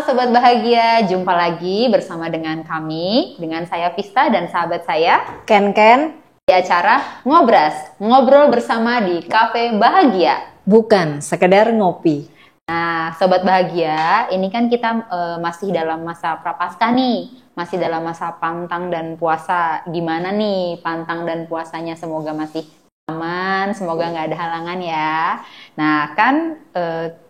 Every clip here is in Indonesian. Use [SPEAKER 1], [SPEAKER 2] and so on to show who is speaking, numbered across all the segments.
[SPEAKER 1] Sobat Bahagia, jumpa lagi bersama dengan kami, dengan saya Vista dan sahabat saya
[SPEAKER 2] Ken
[SPEAKER 1] di acara Ngobras, ngobrol bersama di Cafe Bahagia.
[SPEAKER 2] Bukan sekedar ngopi.
[SPEAKER 1] Nah, Sobat Bahagia, ini kan kita masih dalam masa prapaskah nih, masih dalam masa pantang dan puasa. Gimana nih pantang dan puasanya? Semoga masih aman, semoga nggak ada halangan ya. Nah, kan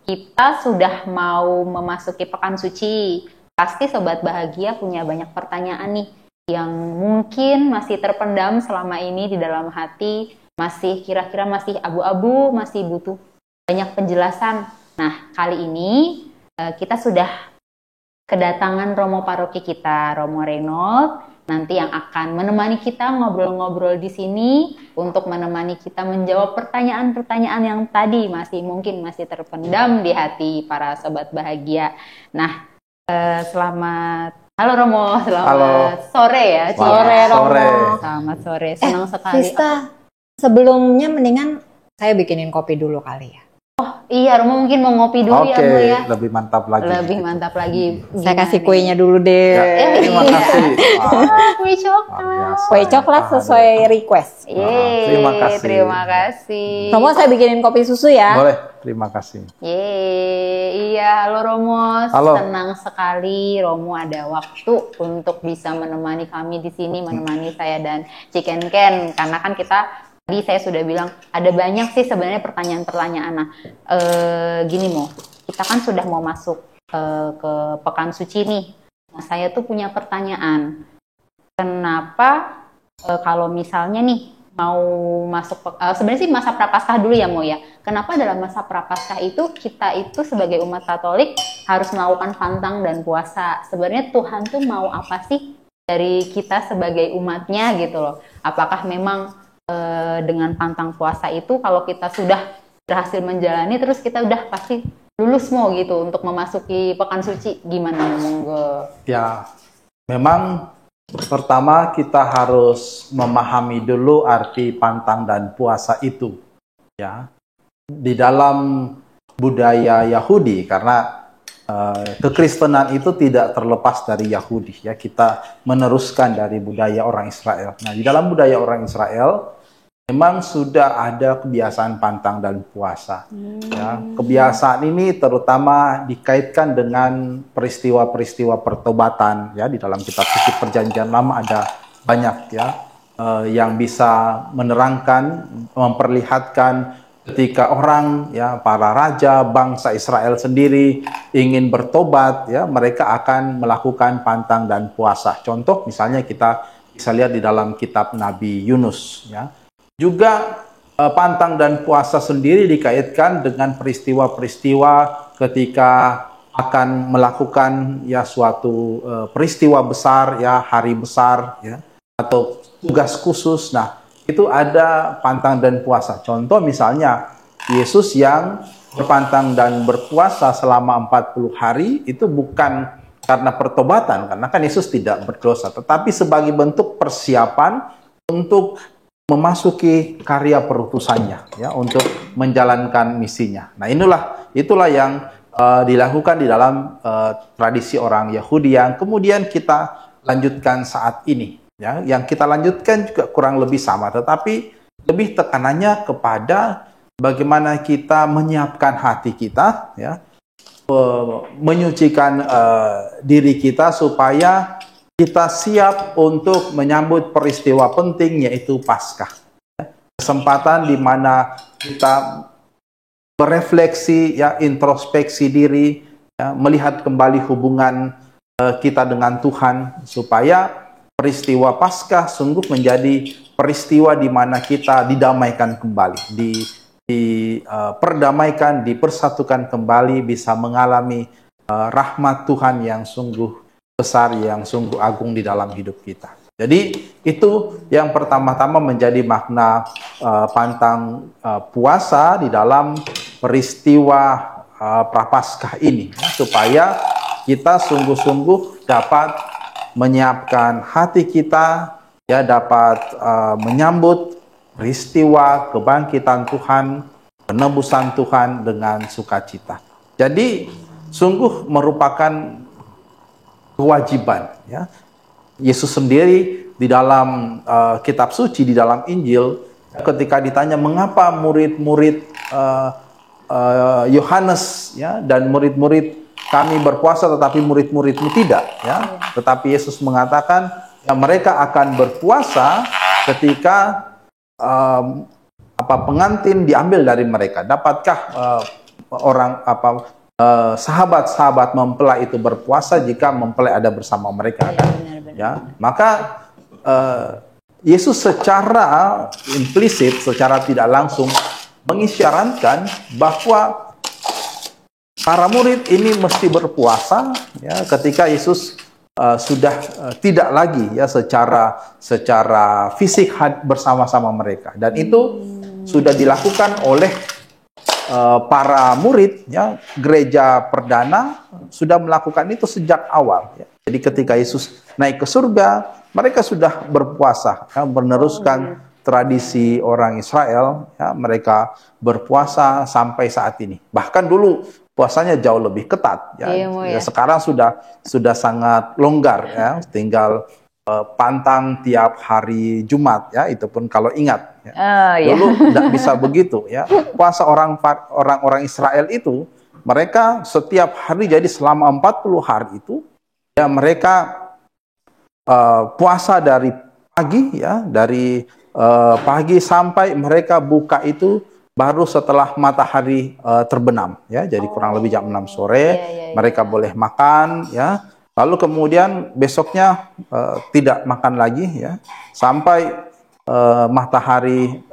[SPEAKER 1] kita sudah mau memasuki pekan suci. Pasti Sobat Bahagia punya banyak pertanyaan nih yang mungkin masih terpendam selama ini di dalam hati, masih kira-kira masih abu-abu, masih butuh banyak penjelasan. Nah, kali ini kita sudah kedatangan Romo Paroki kita, Romo Reynold, nanti yang akan menemani kita ngobrol-ngobrol di sini untuk menemani kita menjawab pertanyaan-pertanyaan yang tadi masih terpendam di hati para Sobat Bahagia. Nah, halo Romo, selamat sore ya.
[SPEAKER 2] Sore Romo.
[SPEAKER 1] Selamat sore, senang sekali.
[SPEAKER 2] Vista, sebelumnya mendingan saya bikinin kopi dulu kali ya.
[SPEAKER 1] Iya, Romo mungkin mau ngopi dulu ya, Bu ya.
[SPEAKER 3] Lebih mantap lagi.
[SPEAKER 1] Lebih mantap lagi.
[SPEAKER 2] Saya kasih kuenya dulu deh.
[SPEAKER 3] Ya, terima kasih.
[SPEAKER 1] Kue coklat.
[SPEAKER 2] Kue coklat sesuai request.
[SPEAKER 3] Terima kasih.
[SPEAKER 1] Terima kasih.
[SPEAKER 2] Romo, saya bikinin kopi susu ya.
[SPEAKER 3] Boleh, terima kasih.
[SPEAKER 1] Iya, halo Romo.
[SPEAKER 3] Halo.
[SPEAKER 1] Senang sekali Romo ada waktu untuk bisa menemani kami di sini, menemani saya dan Ciken Ken. Karena kan kita tadi saya sudah bilang ada banyak sih sebenarnya pertanyaan-pertanyaan. Nah, gini kita kan sudah mau masuk ke pekan suci nih. Nah, saya tuh punya pertanyaan. Kenapa kalau misalnya nih mau masuk sebenarnya sih masa prapaskah dulu ya ya. Kenapa dalam masa prapaskah itu kita itu sebagai umat Katolik harus melakukan pantang dan puasa? Sebenarnya Tuhan tuh mau apa sih dari kita sebagai umatnya gitu loh? Apakah memang dengan pantang puasa itu kalau kita sudah berhasil menjalani terus kita udah pasti lulus gitu untuk memasuki pekan suci, gimana monggo?
[SPEAKER 3] Ya, memang pertama kita harus memahami dulu arti pantang dan puasa itu. Ya, di dalam budaya Yahudi, karena kekristenan itu tidak terlepas dari Yahudi. Ya, kita meneruskan dari budaya orang Israel. Nah, di dalam budaya orang Israel memang sudah ada kebiasaan pantang dan puasa. Ya, kebiasaan ini terutama dikaitkan dengan peristiwa-peristiwa pertobatan. Ya, di dalam kitab suci Perjanjian Lama ada banyak ya yang bisa menerangkan, memperlihatkan ketika orang ya para raja bangsa Israel sendiri ingin bertobat ya, mereka akan melakukan pantang dan puasa. Contoh misalnya kita bisa lihat di dalam kitab Nabi Yunus ya. Juga pantang dan puasa sendiri dikaitkan dengan peristiwa-peristiwa ketika akan melakukan ya suatu peristiwa besar ya, hari besar ya, atau tugas khusus. Nah, itu ada pantang dan puasa. Contoh misalnya Yesus yang berpantang dan berpuasa selama 40 hari itu bukan karena pertobatan, karena kan Yesus tidak berdosa, tetapi sebagai bentuk persiapan untuk memasuki karya perutusannya ya, untuk menjalankan misinya. Nah, itulah yang dilakukan di dalam tradisi orang Yahudi yang kemudian kita lanjutkan saat ini ya. Yang kita lanjutkan juga kurang lebih sama, tetapi lebih tekanannya kepada bagaimana kita menyiapkan hati kita ya, menyucikan diri kita supaya kita siap untuk menyambut peristiwa penting yaitu Paskah. Kesempatan di mana kita berefleksi ya, introspeksi diri ya, melihat kembali hubungan kita dengan Tuhan supaya peristiwa Paskah sungguh menjadi peristiwa di mana kita didamaikan kembali, diperdamaikan, dipersatukan kembali, bisa mengalami rahmat Tuhan yang sungguh besar, yang sungguh agung di dalam hidup kita. Jadi itu yang pertama-tama menjadi makna pantang puasa di dalam peristiwa Prapaskah ini, supaya kita sungguh-sungguh dapat menyiapkan hati kita, ya, dapat menyambut peristiwa kebangkitan Tuhan, penebusan Tuhan dengan sukacita. Jadi sungguh merupakan kewajiban. Ya. Yesus sendiri di dalam kitab suci, di dalam Injil, ketika ditanya mengapa murid-murid Yohanes ya dan murid-murid kami berpuasa tetapi murid-muridmu tidak, ya. Tetapi Yesus mengatakan ya, mereka akan berpuasa ketika pengantin diambil dari mereka. Dapatkah sahabat-sahabat mempelai itu berpuasa jika mempelai ada bersama mereka? Ya, maka Yesus secara implisit, secara tidak langsung mengisyaratkan bahwa para murid ini mesti berpuasa ya, ketika Yesus sudah tidak lagi ya secara fisik bersama-sama mereka, dan itu sudah dilakukan oleh para murid ya. Gereja perdana sudah melakukan itu sejak awal ya. Jadi ketika Yesus naik ke surga, mereka sudah berpuasa ya, meneruskan tradisi orang Israel ya, mereka berpuasa sampai saat ini. Bahkan dulu puasanya jauh lebih ketat ya. Ya. Sekarang sudah sangat longgar ya, tinggal pantang tiap hari Jumat ya, itu pun kalau ingat ya. Dulu tidak bisa begitu ya. Puasa orang Israel itu mereka setiap hari, jadi selama 40 hari itu ya mereka puasa dari pagi ya, dari pagi sampai mereka buka itu baru setelah matahari terbenam ya, jadi kurang lebih jam 6 sore mereka boleh makan ya, lalu kemudian besoknya tidak makan lagi ya, sampai matahari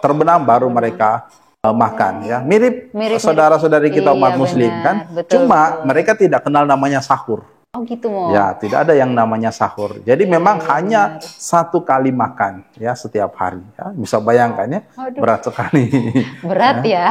[SPEAKER 3] terbenam baru mereka makan ya, mirip saudara-saudari kita umat muslim kan, cuma mereka tidak kenal namanya sahur.
[SPEAKER 1] Oh gitu Mo.
[SPEAKER 3] Ya, tidak ada yang namanya sahur. Jadi memang hanya satu kali makan ya setiap hari. Ya. Bisa bayangkan ya, berat sekali.
[SPEAKER 1] Berat ya.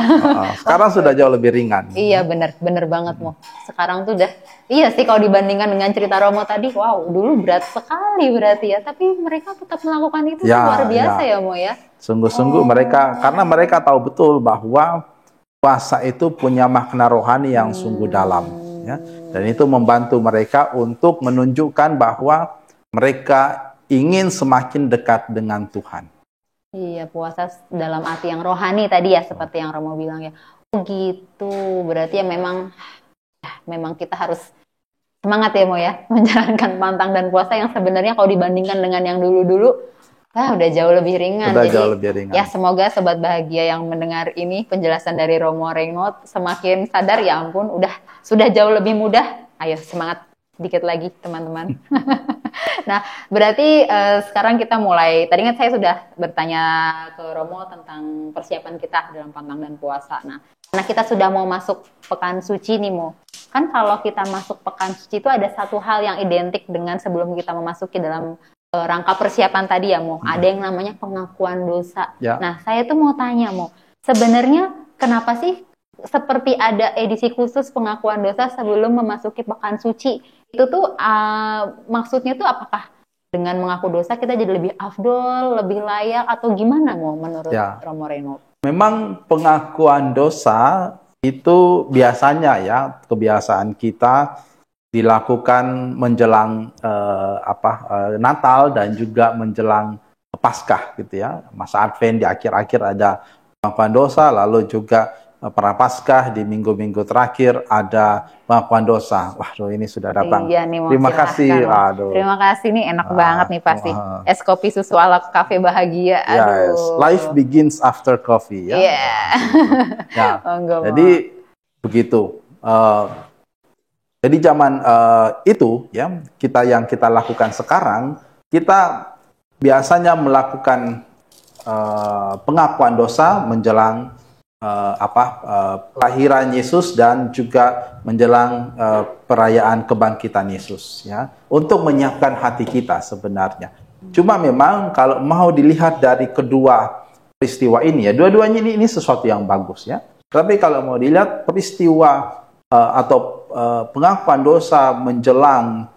[SPEAKER 3] Sekarang sudah jauh lebih ringan.
[SPEAKER 1] Iya benar banget Mo. Sekarang tuh udah, iya sih kalau dibandingkan dengan cerita Romo tadi, wow dulu berat sekali berarti ya. Tapi mereka tetap melakukan itu luar biasa ya Mo ya.
[SPEAKER 3] Sungguh-sungguh mereka, karena mereka tahu betul bahwa puasa itu punya makna rohani yang sungguh dalam. Ya. Dan itu membantu mereka untuk menunjukkan bahwa mereka ingin semakin dekat dengan Tuhan.
[SPEAKER 1] Iya, puasa dalam arti yang rohani tadi ya, seperti yang Romo bilang ya. Oh gitu, berarti ya memang kita harus semangat ya Mo ya, menjalankan pantang dan puasa yang sebenarnya kalau dibandingkan dengan yang dulu-dulu, udah jauh lebih ringan.
[SPEAKER 3] Udah
[SPEAKER 1] jadi
[SPEAKER 3] jauh lebih ringan.
[SPEAKER 1] Ya semoga Sobat Bahagia yang mendengar ini penjelasan dari Romo Reynold semakin sadar, ya ampun sudah jauh lebih mudah. Ayo semangat dikit lagi teman-teman. Nah berarti sekarang kita mulai, tadi kan saya sudah bertanya ke Romo tentang persiapan kita dalam pantang dan puasa. Nah karena kita sudah mau masuk pekan suci nih Mo, kan kalau kita masuk pekan suci itu ada satu hal yang identik dengan sebelum kita memasuki dalam rangka persiapan tadi ya Mo, ada yang namanya pengakuan dosa. Ya. Nah saya tuh mau tanya Mo, sebenarnya kenapa sih seperti ada edisi khusus pengakuan dosa sebelum memasuki pekan suci? Itu tuh maksudnya tuh apakah dengan mengaku dosa kita jadi lebih afdol, lebih layak, atau gimana Mo menurut Romo Reynold? Memang
[SPEAKER 3] pengakuan dosa itu biasanya ya, kebiasaan kita dilakukan menjelang Natal dan juga menjelang Paskah gitu ya. Masa Advent di akhir-akhir ada pengakuan dosa, lalu juga Prapaskah di minggu-minggu terakhir ada pengakuan dosa. Waduh, ini sudah datang.
[SPEAKER 1] Iya nih,
[SPEAKER 3] terima kasih. Aduh.
[SPEAKER 1] Terima kasih nih, enak banget nih pasti. Es kopi susu ala kafe bahagia. Aduh.
[SPEAKER 3] Yes, life begins after coffee ya.
[SPEAKER 1] Yeah.
[SPEAKER 3] Jadi begitu. Jadi zaman itu ya, yang kita lakukan sekarang, kita biasanya melakukan pengakuan dosa menjelang kelahiran Yesus dan juga menjelang perayaan kebangkitan Yesus ya, untuk menyiapkan hati kita sebenarnya. Cuma memang kalau mau dilihat dari kedua peristiwa ini ya, dua-duanya ini sesuatu yang bagus ya. Tapi kalau mau dilihat peristiwa atau pengakuan dosa menjelang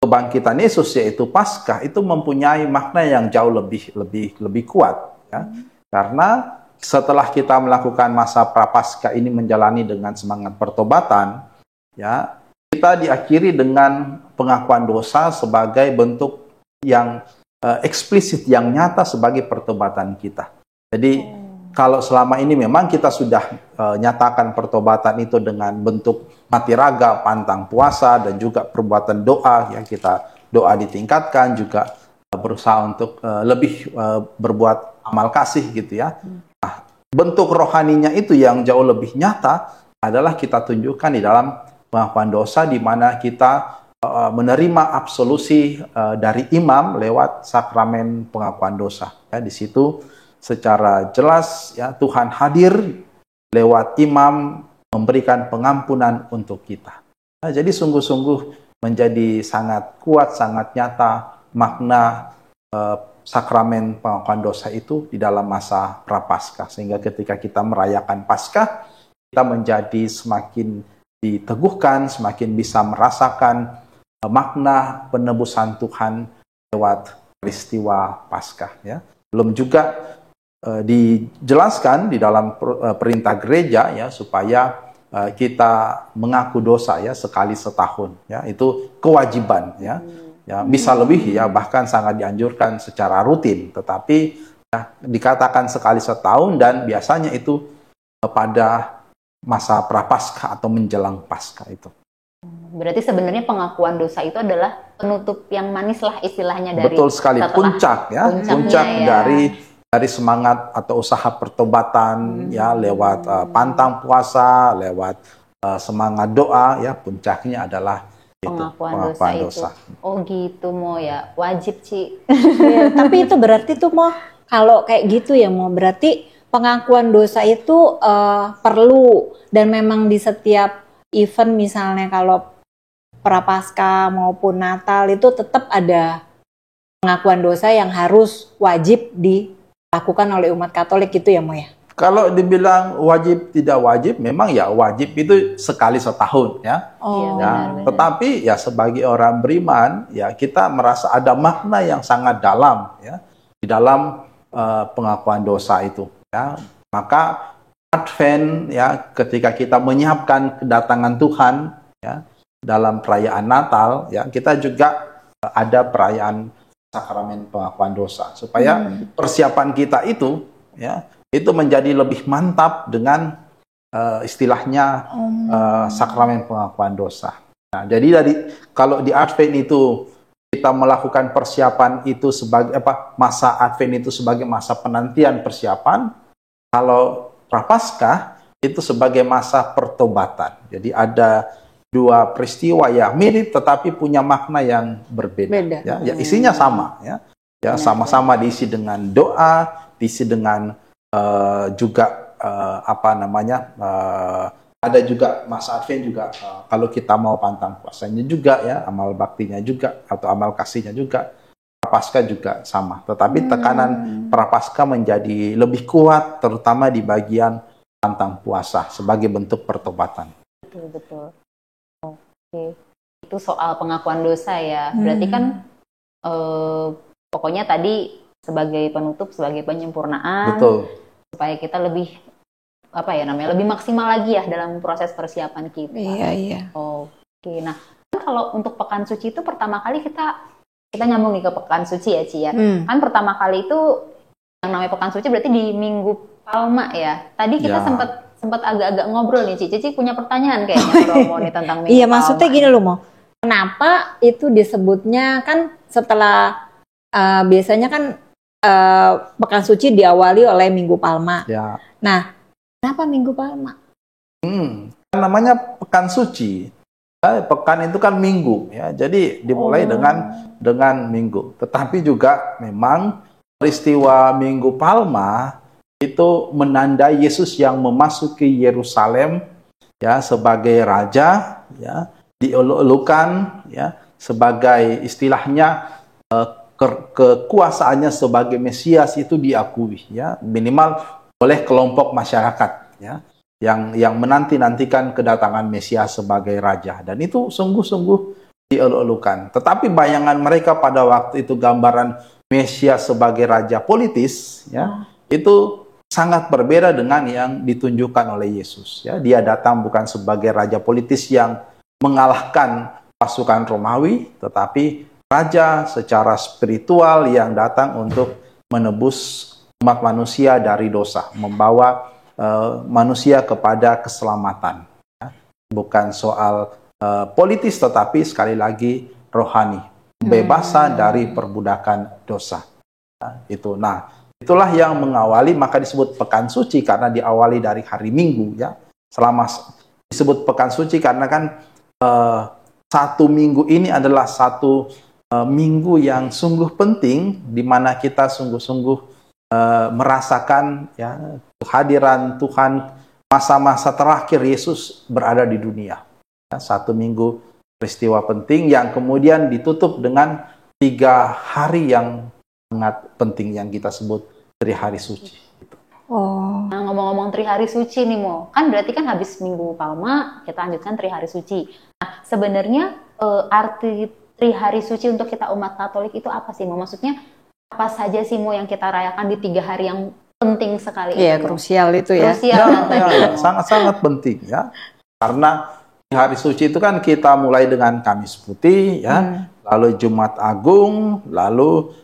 [SPEAKER 3] kebangkitan Yesus yaitu Paskah, itu mempunyai makna yang jauh lebih kuat ya. Karena setelah kita melakukan masa Prapaskah ini menjalani dengan semangat pertobatan ya, kita diakhiri dengan pengakuan dosa sebagai bentuk yang eksplisit, yang nyata sebagai pertobatan kita. Jadi kalau selama ini memang kita sudah nyatakan pertobatan itu dengan bentuk mati raga, pantang puasa, dan juga perbuatan doa, yang kita doa ditingkatkan, juga berusaha untuk lebih berbuat amal kasih gitu ya. Nah, bentuk rohaninya itu yang jauh lebih nyata adalah kita tunjukkan di dalam pengakuan dosa, di mana kita menerima absolusi dari imam lewat sakramen pengakuan dosa. Ya, di situ secara jelas ya Tuhan hadir lewat imam memberikan pengampunan untuk kita. Nah, jadi sungguh-sungguh menjadi sangat kuat, sangat nyata makna sakramen pengakuan dosa itu di dalam masa Prapaskah, sehingga ketika kita merayakan Paskah kita menjadi semakin diteguhkan, semakin bisa merasakan makna penebusan Tuhan lewat peristiwa Paskah ya. Belum juga dijelaskan di dalam perintah gereja ya, supaya kita mengaku dosa ya sekali setahun ya, itu kewajiban ya. Ya bisa lebih ya, bahkan sangat dianjurkan secara rutin, tetapi ya, dikatakan sekali setahun, dan biasanya itu pada masa Prapaskah atau menjelang Paskah itu.
[SPEAKER 1] Berarti sebenarnya pengakuan dosa itu adalah penutup yang manis lah istilahnya dari.
[SPEAKER 3] Betul sekali, puncak ya, puncak ya. dari semangat atau usaha pertobatan ya, lewat pantang puasa, lewat semangat doa ya, puncaknya adalah
[SPEAKER 1] pengakuan dosa. Oh gitu Mo ya, wajib Ci.
[SPEAKER 2] Ya, tapi itu berarti tuh Mo, kalau kayak gitu ya Mo, berarti pengakuan dosa itu perlu, dan memang di setiap event misalnya kalau Prapaskah maupun Natal itu tetap ada pengakuan dosa yang harus wajib dilakukan oleh umat Katolik gitu ya Mo ya?
[SPEAKER 3] Kalau dibilang wajib tidak wajib, memang ya wajib itu sekali setahun ya.
[SPEAKER 1] Oh,
[SPEAKER 3] ya.
[SPEAKER 1] Benar.
[SPEAKER 3] Tetapi ya sebagai orang beriman ya kita merasa ada makna yang sangat dalam ya di dalam pengakuan dosa itu ya. Maka Advent ya, ketika kita menyiapkan kedatangan Tuhan ya dalam perayaan Natal ya, kita juga ada perayaan sakramen pengakuan dosa, supaya persiapan kita itu ya itu menjadi lebih mantap dengan istilahnya sakramen pengakuan dosa. Nah, jadi kalau di Advent itu kita melakukan persiapan itu sebagai masa Advent itu sebagai masa penantian persiapan, kalau Prapaskah itu sebagai masa pertobatan. Jadi ada dua peristiwa yang mirip tetapi punya makna yang berbeda. Ya, isinya sama ya. Ya sama-sama diisi dengan doa, diisi dengan juga ada juga masa Advent juga kalau kita mau pantang puasanya juga ya, amal baktinya juga atau amal kasihnya juga. Prapaskah juga sama, tetapi tekanan Prapaskah menjadi lebih kuat, terutama di bagian pantang puasa sebagai bentuk pertobatan.
[SPEAKER 1] Betul. Oke, itu soal pengakuan dosa ya. Berarti kan pokoknya tadi sebagai penutup, sebagai penyempurnaan.
[SPEAKER 3] Betul.
[SPEAKER 1] Supaya kita lebih lebih maksimal lagi ya dalam proses persiapan kita.
[SPEAKER 2] Iya.
[SPEAKER 1] Oke, nah kalau untuk Pekan Suci itu pertama kali kita nyambung nih ke Pekan Suci ya Ci ya. Kan pertama kali itu yang namanya Pekan Suci berarti di Minggu Palma ya. Tadi kita sempat agak-agak ngobrol nih Cici punya pertanyaan kayaknya kalau mau nih tentang Minggu Palma.
[SPEAKER 2] Iya, maksudnya gini loh Mo. Kenapa itu disebutnya kan setelah biasanya kan Pekan Suci diawali oleh Minggu Palma.
[SPEAKER 3] Ya.
[SPEAKER 2] Nah, kenapa Minggu Palma?
[SPEAKER 3] Namanya Pekan Suci. Pekan itu kan minggu ya, jadi dimulai dengan minggu. Tetapi juga memang peristiwa Minggu Palma itu menandai Yesus yang memasuki Yerusalem ya sebagai raja ya, dielulukan ya sebagai istilahnya kekuasaannya sebagai Mesias itu diakui ya, minimal oleh kelompok masyarakat ya yang menanti-nantikan kedatangan Mesias sebagai raja, dan itu sungguh-sungguh dielulukan. Tetapi bayangan mereka pada waktu itu gambaran Mesias sebagai raja politis ya itu sangat berbeda dengan yang ditunjukkan oleh Yesus ya. Dia datang bukan sebagai raja politis yang mengalahkan pasukan Romawi, tetapi raja secara spiritual yang datang untuk menebus umat manusia dari dosa, membawa manusia kepada keselamatan. Ya. Bukan soal politis, tetapi sekali lagi rohani, bebasan dari perbudakan dosa. Ya, itu. Nah, itulah yang mengawali, maka disebut Pekan Suci karena diawali dari hari Minggu. Ya, selama disebut Pekan Suci karena kan satu minggu ini adalah satu minggu yang sungguh penting, di mana kita sungguh-sungguh merasakan ya kehadiran Tuhan, masa-masa terakhir Yesus berada di dunia. Ya, satu minggu peristiwa penting yang kemudian ditutup dengan 3 hari yang sangat penting yang kita sebut Trihari Suci.
[SPEAKER 2] Oh.
[SPEAKER 1] Nah, ngomong-ngomong Trihari Suci nih Mo, kan berarti kan habis Minggu Palma kita lanjutkan Trihari Suci. Nah, sebenarnya arti Trihari Suci untuk kita umat Katolik itu apa sih Mo? Maksudnya apa saja sih Mo yang kita rayakan di 3 hari yang penting sekali
[SPEAKER 2] Iya,
[SPEAKER 1] itu?
[SPEAKER 2] krusial itu ya.
[SPEAKER 1] Krusial
[SPEAKER 3] Ya, sangat-sangat penting ya. Karena di hari suci itu kan kita mulai dengan Kamis Putih ya, lalu Jumat Agung, lalu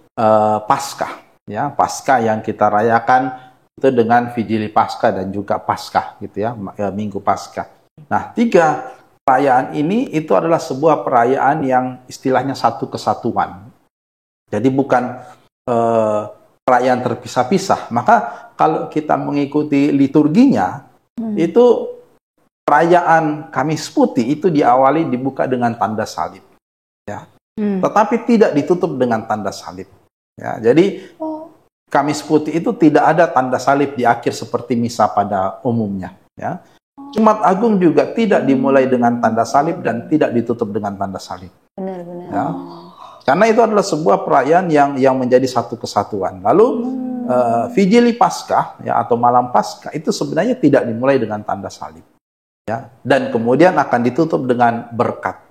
[SPEAKER 3] Paskah ya. Paskah yang kita rayakan itu dengan Vigili Paskah dan juga Paskah gitu ya, Minggu Paskah. Nah, 3 perayaan ini itu adalah sebuah perayaan yang istilahnya satu kesatuan. Jadi bukan perayaan terpisah-pisah. Maka kalau kita mengikuti liturginya, itu perayaan Kamis Putih itu diawali dibuka dengan tanda salib. Ya. Tetapi tidak ditutup dengan tanda salib. Ya, jadi Kamis Putih itu tidak ada tanda salib di akhir seperti misa pada umumnya. Ya. Jumat Agung juga tidak dimulai dengan tanda salib dan tidak ditutup dengan tanda salib.
[SPEAKER 1] Benar-benar.
[SPEAKER 3] Ya. Karena itu adalah sebuah perayaan yang menjadi satu kesatuan. Lalu Vigili Paskah ya, atau malam Paskah itu sebenarnya tidak dimulai dengan tanda salib. Ya, dan kemudian akan ditutup dengan berkat.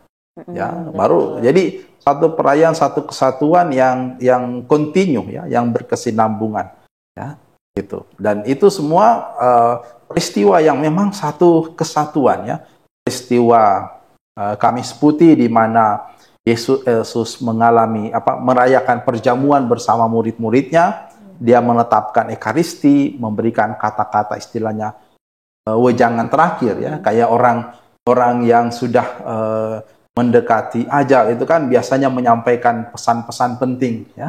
[SPEAKER 3] Ya, baru jadi satu perayaan, satu kesatuan yang kontinu ya, yang berkesinambungan. Ya, gitu. Dan itu semua peristiwa yang memang satu kesatuan ya. Peristiwa Kamis Putih di mana Yesus merayakan perjamuan bersama murid-muridnya. Dia menetapkan Ekaristi, memberikan kata-kata istilahnya wejangan terakhir ya, kayak orang yang sudah mendekati ajal itu kan biasanya menyampaikan pesan-pesan penting ya,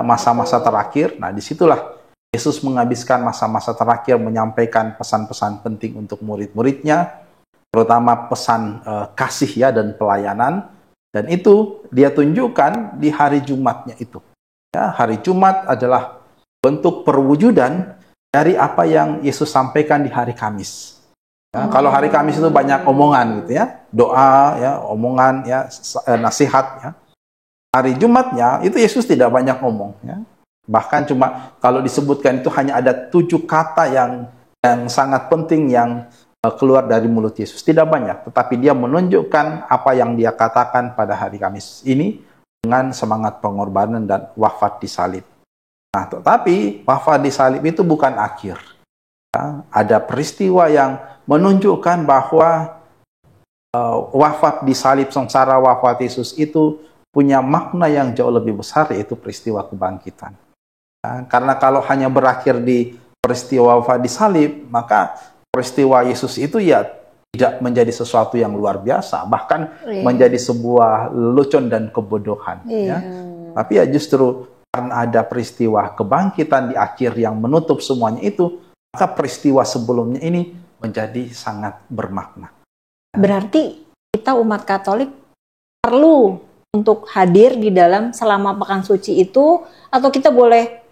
[SPEAKER 3] masa-masa terakhir. Nah, disitulah Yesus menghabiskan masa-masa terakhir menyampaikan pesan-pesan penting untuk murid-muridnya, terutama pesan kasih ya dan pelayanan. Dan itu dia tunjukkan di hari Jumatnya itu. Ya, hari Jumat adalah bentuk perwujudan dari apa yang Yesus sampaikan di hari Kamis. Ya, kalau hari Kamis itu banyak omongan gitu ya, doa ya, omongan ya, nasihat ya. Hari Jumatnya itu Yesus tidak banyak ngomong ya. Bahkan cuma kalau disebutkan itu hanya ada 7 kata yang sangat penting yang keluar dari mulut Yesus. Tidak banyak, tetapi dia menunjukkan apa yang dia katakan pada hari Kamis ini dengan semangat pengorbanan dan wafat di salib. Nah, tetapi wafat di salib itu bukan akhir. Ya, ada peristiwa yang menunjukkan bahwa wafat di salib, sengsara wafat Yesus itu punya makna yang jauh lebih besar, yaitu peristiwa kebangkitan. Ya, karena kalau hanya berakhir di peristiwa wafat di salib, maka peristiwa Yesus itu ya tidak menjadi sesuatu yang luar biasa, bahkan menjadi sebuah lelucon dan kebodohan. Ya. Tapi ya justru karena ada peristiwa kebangkitan di akhir yang menutup semuanya itu, maka peristiwa sebelumnya ini menjadi sangat bermakna.
[SPEAKER 2] Berarti kita umat Katolik perlu untuk hadir di dalam selama Pekan Suci itu, atau kita boleh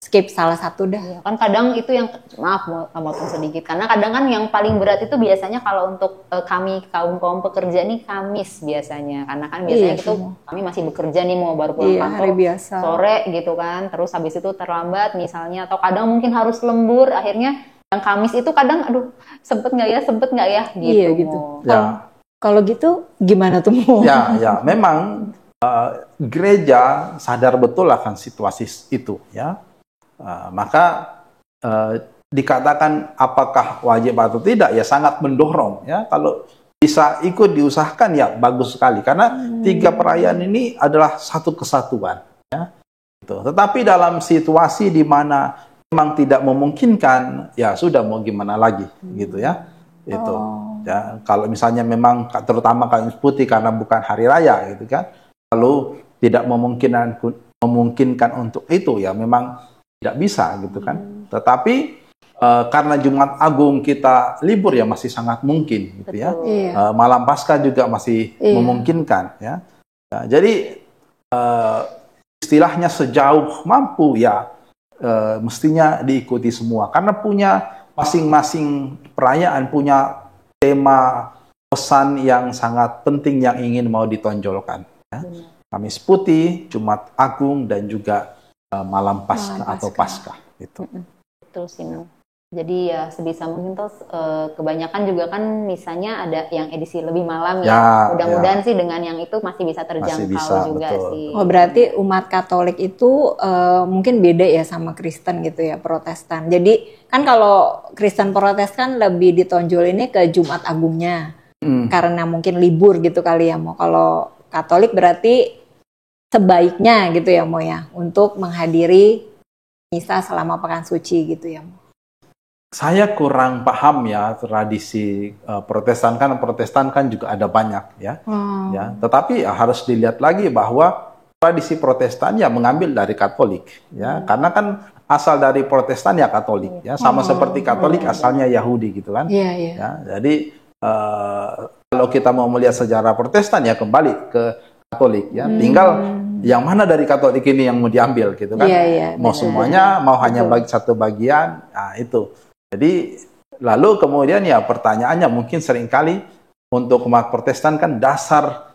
[SPEAKER 2] skip salah satu dah.
[SPEAKER 1] Ya, kan kadang itu yang, maaf mau potong sedikit, karena kadang kan yang paling berat itu biasanya kalau untuk kami kaum pekerja nih Kamis biasanya, karena kan biasanya itu kami masih bekerja nih, mau baru pulang kantor sore gitu kan, terus habis itu terlambat misalnya, atau kadang mungkin harus lembur, akhirnya yang Kamis itu kadang aduh sempet nggak ya gitu.
[SPEAKER 2] Iya gitu. Ya. Kalau gitu gimana tuh Mo?
[SPEAKER 3] Ya memang gereja sadar betul akan situasi itu ya. Maka dikatakan apakah wajib atau tidak ya sangat mendorong ya. Kalau bisa ikut diusahakan ya bagus sekali karena tiga perayaan ini adalah satu kesatuan ya. Gitu. Tetapi dalam situasi di mana memang tidak memungkinkan ya sudah mau gimana lagi gitu ya. Itu. Ya, kalau misalnya memang terutama Kamis Putih karena bukan hari raya gitu kan. Lalu tidak memungkinkan untuk itu ya memang tidak bisa gitu kan. Tetapi karena Jumat Agung kita libur ya masih sangat mungkin gitu ya. Malam Paskah juga masih memungkinkan ya. Nah, jadi istilahnya sejauh mampu ya mestinya diikuti semua karena punya masing-masing perayaan punya tema pesan yang sangat penting yang ingin mau ditonjolkan ya. Kamis Putih, Jumat Agung dan juga Malam Paskah atau Paskah itu.
[SPEAKER 1] Betul sih. Jadi ya sebisa mungkin tuh kebanyakan juga kan misalnya ada yang edisi lebih malam ya. Mudah-mudahan sih dengan yang itu masih bisa terjangkau juga betul. Sih.
[SPEAKER 2] Oh berarti umat Katolik itu mungkin beda ya sama Kristen gitu ya, Protestan. Jadi kan kalau Kristen Protestan lebih ditonjol ini ke Jumat Agungnya. Karena mungkin libur gitu kali ya Mo. Kalau Katolik berarti sebaiknya gitu ya Mo ya untuk menghadiri misa selama Pekan Suci gitu ya Mo.
[SPEAKER 3] Saya kurang paham ya tradisi Protestan kan juga ada banyak ya. Ya, tetapi ya, harus dilihat lagi bahwa tradisi Protestan ya mengambil dari Katolik ya. Karena kan asal dari Protestan ya Katolik ya, sama seperti Katolik asalnya Yahudi gitu kan. Ya, jadi kalau kita mau melihat sejarah Protestan ya kembali ke Katolik ya. Tinggal yang mana dari Katolik ini yang mau diambil gitu kan. Mau semuanya, mau hanya bagi satu bagian, nah itu. Jadi lalu kemudian ya pertanyaannya mungkin seringkali untuk umat Protestan kan dasar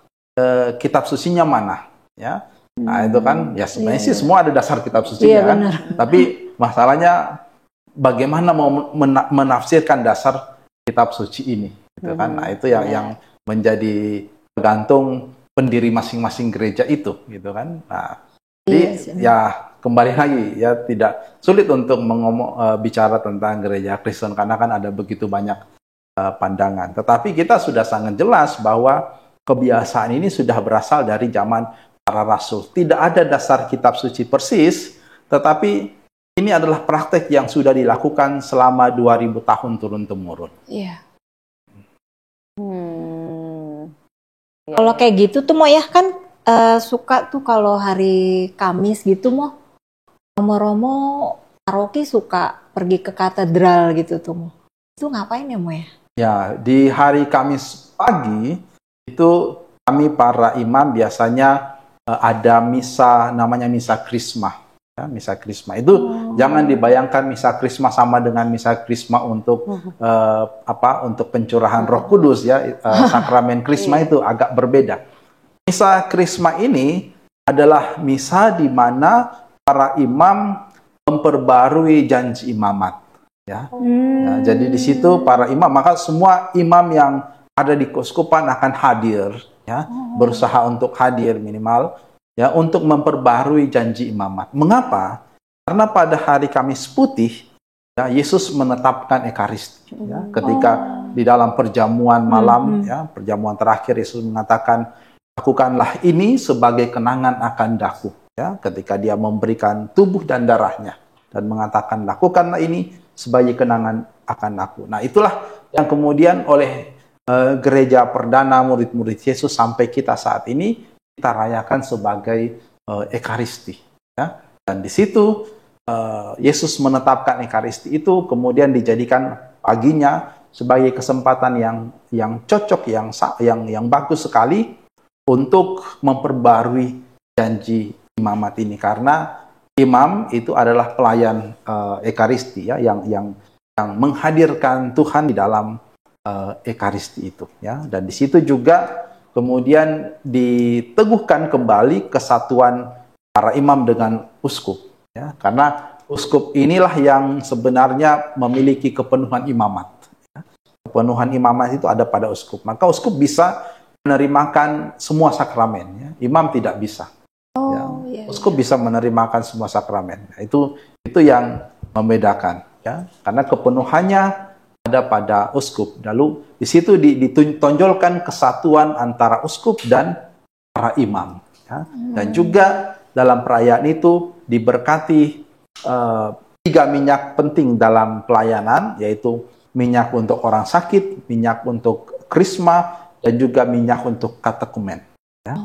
[SPEAKER 3] kitab sucinya mana ya. Nah itu kan ya sebenarnya sih semua ada dasar kitab sucinya kan. Tapi masalahnya bagaimana mau menafsirkan dasar kitab suci ini gitu kan. Nah itu yang menjadi tergantung pendiri masing-masing gereja itu gitu kan. Nah jadi ya kembali lagi ya tidak sulit untuk bicara tentang gereja Kristen karena kan ada begitu banyak pandangan. Tetapi kita sudah sangat jelas bahwa kebiasaan ini sudah berasal dari zaman para rasul. Tidak ada dasar kitab suci persis, tetapi ini adalah praktek yang sudah dilakukan selama 2000 tahun turun-temurun.
[SPEAKER 2] Iya. Kalau kayak gitu tuh Mo ya kan suka tuh kalau hari Kamis gitu Mo. Romo-romo paroki suka pergi ke katedral gitu tuh Mo. Itu ngapain ya Mo ya?
[SPEAKER 3] Ya, di hari Kamis pagi itu kami para imam biasanya ada misa namanya misa Krisma. Ya, misa Krisma itu jangan dibayangkan misa Krisma sama dengan misa Krisma untuk untuk pencurahan Roh Kudus ya. Sakramen Krisma itu agak berbeda. Misa Krisma ini adalah misa di mana para imam memperbarui janji imamat ya. Ya jadi di situ para imam, maka semua imam yang ada di keuskupan akan hadir ya, berusaha untuk hadir minimal ya untuk memperbarui janji imamat. Mengapa? Karena pada hari Kamis Putih ya Yesus menetapkan Ekaristi ya. Ketika di dalam perjamuan malam ya, perjamuan terakhir Yesus mengatakan lakukanlah ini sebagai kenangan akan daku. Ya, ketika dia memberikan tubuh dan darahnya dan mengatakan lakukanlah ini sebagai kenangan akan aku. Nah itulah yang kemudian oleh gereja perdana murid-murid Yesus sampai kita saat ini kita rayakan sebagai Ekaristi. Ya. Dan di situ Yesus menetapkan Ekaristi itu kemudian dijadikan paginya sebagai kesempatan yang cocok, yang bagus sekali untuk memperbarui janji imamat ini karena imam itu adalah pelayan Ekaristi ya yang menghadirkan Tuhan di dalam Ekaristi itu ya. Dan di situ juga kemudian diteguhkan kembali kesatuan para imam dengan uskup ya, karena uskup inilah yang sebenarnya memiliki kepenuhan imamat ya. Kepenuhan imamat itu ada pada uskup, maka uskup bisa menerimakan semua sakramen ya. Imam tidak bisa. Uskup bisa menerimakan semua sakramen. Nah, itu yang membedakan ya. Karena kepenuhannya ada pada uskup. Lalu di situ ditonjolkan kesatuan antara uskup dan para imam. Ya. Dan juga dalam perayaan itu diberkati 3 minyak penting dalam pelayanan, yaitu minyak untuk orang sakit, minyak untuk krisma, dan juga minyak untuk katekumen. Ya.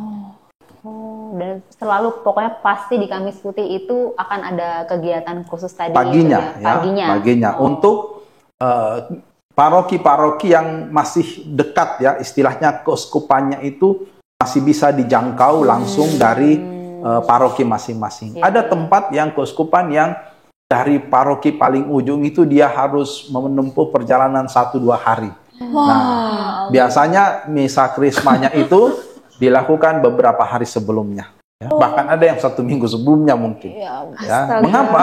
[SPEAKER 1] Dan selalu pokoknya pasti di Kamis Putih itu akan ada kegiatan khusus tadi.
[SPEAKER 3] Paginya, paginya. Untuk paroki-paroki yang masih dekat, ya, istilahnya keuskupannya itu masih bisa dijangkau langsung dari paroki masing-masing. Ada tempat yang keuskupan yang dari paroki paling ujung itu dia harus menempuh perjalanan 1-2 hari. Nah, biasanya misa krismanya itu dilakukan beberapa hari sebelumnya. Ya. Bahkan ada yang 1 minggu sebelumnya mungkin. Ya. Mengapa?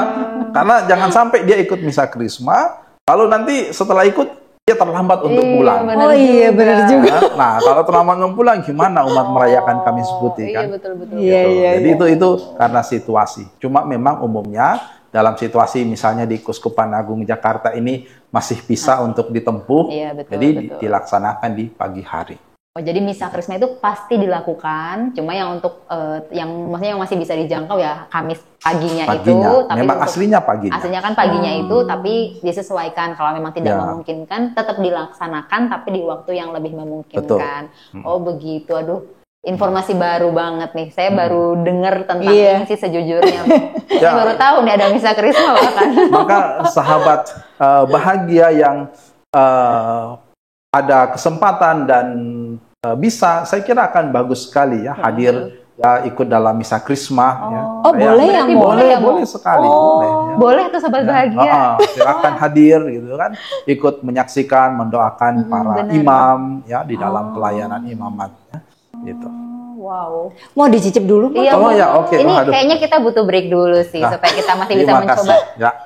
[SPEAKER 3] Karena jangan sampai dia ikut misa krisma, lalu nanti setelah ikut dia terlambat untuk pulang.
[SPEAKER 2] Benar juga.
[SPEAKER 3] Nah, kalau terlambat untuk pulang, gimana umat merayakan Kamis Putih kan?
[SPEAKER 1] Iya, betul.
[SPEAKER 3] Jadi itu karena situasi. Cuma memang umumnya dalam situasi misalnya di Keuskupan Agung Jakarta ini masih bisa untuk ditempuh, jadi dilaksanakan di pagi hari.
[SPEAKER 1] Oh, jadi misa krisma itu pasti dilakukan, cuma yang untuk maksudnya yang masih bisa dijangkau ya Kamis paginya. Itu. Tapi
[SPEAKER 3] memang aslinya paginya.
[SPEAKER 1] Aslinya kan paginya itu, tapi disesuaikan kalau memang tidak memungkinkan, tetap dilaksanakan, tapi di waktu yang lebih memungkinkan. Betul. Oh begitu, aduh. Informasi baru banget nih. Saya baru dengar tentang ini sih sejujurnya. Saya baru tahu nih ada misa krisma bahkan.
[SPEAKER 3] Maka sahabat bahagia yang ada kesempatan dan bisa, saya kira akan bagus sekali ya hadir ya ikut dalam misa krisma.
[SPEAKER 2] Boleh ya?
[SPEAKER 3] Boleh sekali.
[SPEAKER 1] Boleh tuh sobat bahagia.
[SPEAKER 3] Silakan hadir gitu kan, ikut menyaksikan, mendoakan para imam ya di dalam pelayanan imamat. Gitu.
[SPEAKER 1] Wow.
[SPEAKER 2] Mau dicicip dulu?
[SPEAKER 1] Iya,
[SPEAKER 3] oke.
[SPEAKER 1] Ini kayaknya kita butuh break dulu sih supaya kita masih bisa mencoba.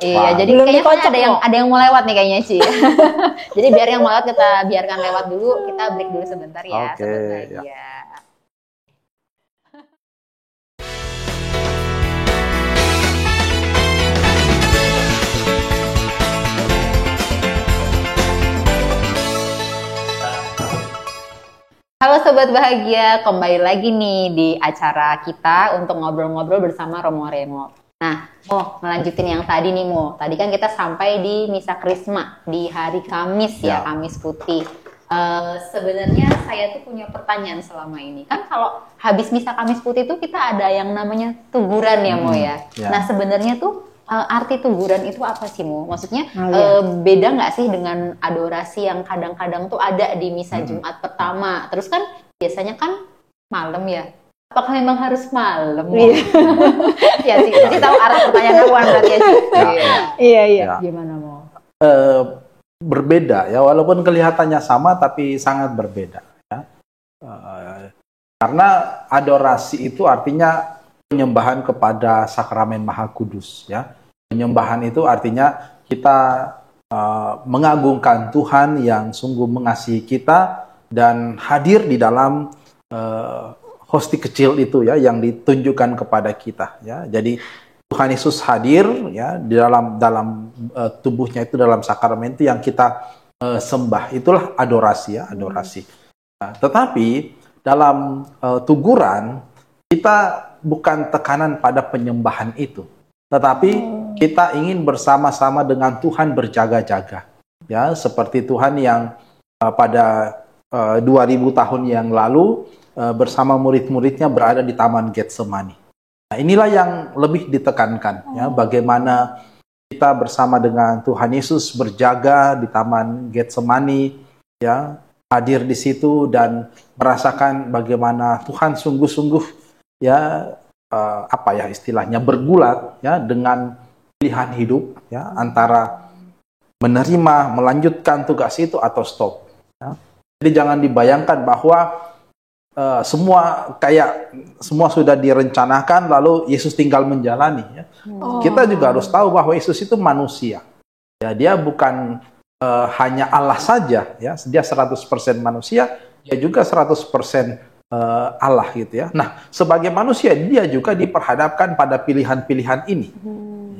[SPEAKER 1] Iya, jadi kayaknya ada yang mau lewat nih kayaknya Ci. Jadi biar yang mau lewat kita biarkan lewat dulu, kita break dulu sebentar ya.
[SPEAKER 3] Oke.
[SPEAKER 1] Halo Sobat Bahagia, kembali lagi nih di acara kita untuk ngobrol-ngobrol bersama Romo Remo. Nah, melanjutin yang tadi nih Tadi kan kita sampai di Misa Krisma di hari Kamis ya, Kamis Putih. Sebenarnya saya tuh punya pertanyaan selama ini. Kan kalau habis Misa Kamis Putih itu kita ada yang namanya tuguran ya ya. Nah sebenarnya tuh arti tuguran itu apa sih Maksudnya beda nggak sih dengan adorasi yang kadang-kadang tuh ada di misa Jumat pertama? Terus kan biasanya kan malam ya. Apakah memang harus malam? Ya sih, tahu arah pertanyaan aku berarti ya. Iya. Gimana
[SPEAKER 3] berbeda ya, walaupun kelihatannya sama tapi sangat berbeda. Ya. Karena adorasi itu artinya penyembahan kepada sakramen Maha Kudus ya. Penyembahan itu artinya kita mengagungkan Tuhan yang sungguh mengasihi kita dan hadir di dalam hosti kecil itu ya yang ditunjukkan kepada kita ya. Jadi Tuhan Yesus hadir ya di dalam tubuhnya itu, dalam sakramen itu yang kita sembah. Itulah adorasi ya, adorasi. Nah, tetapi dalam tuguran kita bukan tekanan pada penyembahan itu, tetapi kita ingin bersama-sama dengan Tuhan berjaga-jaga. Ya, seperti Tuhan yang pada 2000 tahun yang lalu bersama murid-muridnya berada di Taman Getsemani. Nah, inilah yang lebih ditekankan, ya, bagaimana kita bersama dengan Tuhan Yesus berjaga di Taman Getsemani, ya, hadir di situ dan merasakan bagaimana Tuhan sungguh-sungguh ya istilahnya bergulat ya dengan pilihan hidup ya antara menerima melanjutkan tugas itu atau stop ya. Jadi jangan dibayangkan bahwa semua sudah direncanakan lalu Yesus tinggal menjalani ya. Kita juga harus tahu bahwa Yesus itu manusia ya, dia bukan hanya Allah saja ya, dia 100% manusia, dia juga 100% Allah gitu ya. Nah, sebagai manusia dia juga diperhadapkan pada pilihan-pilihan ini.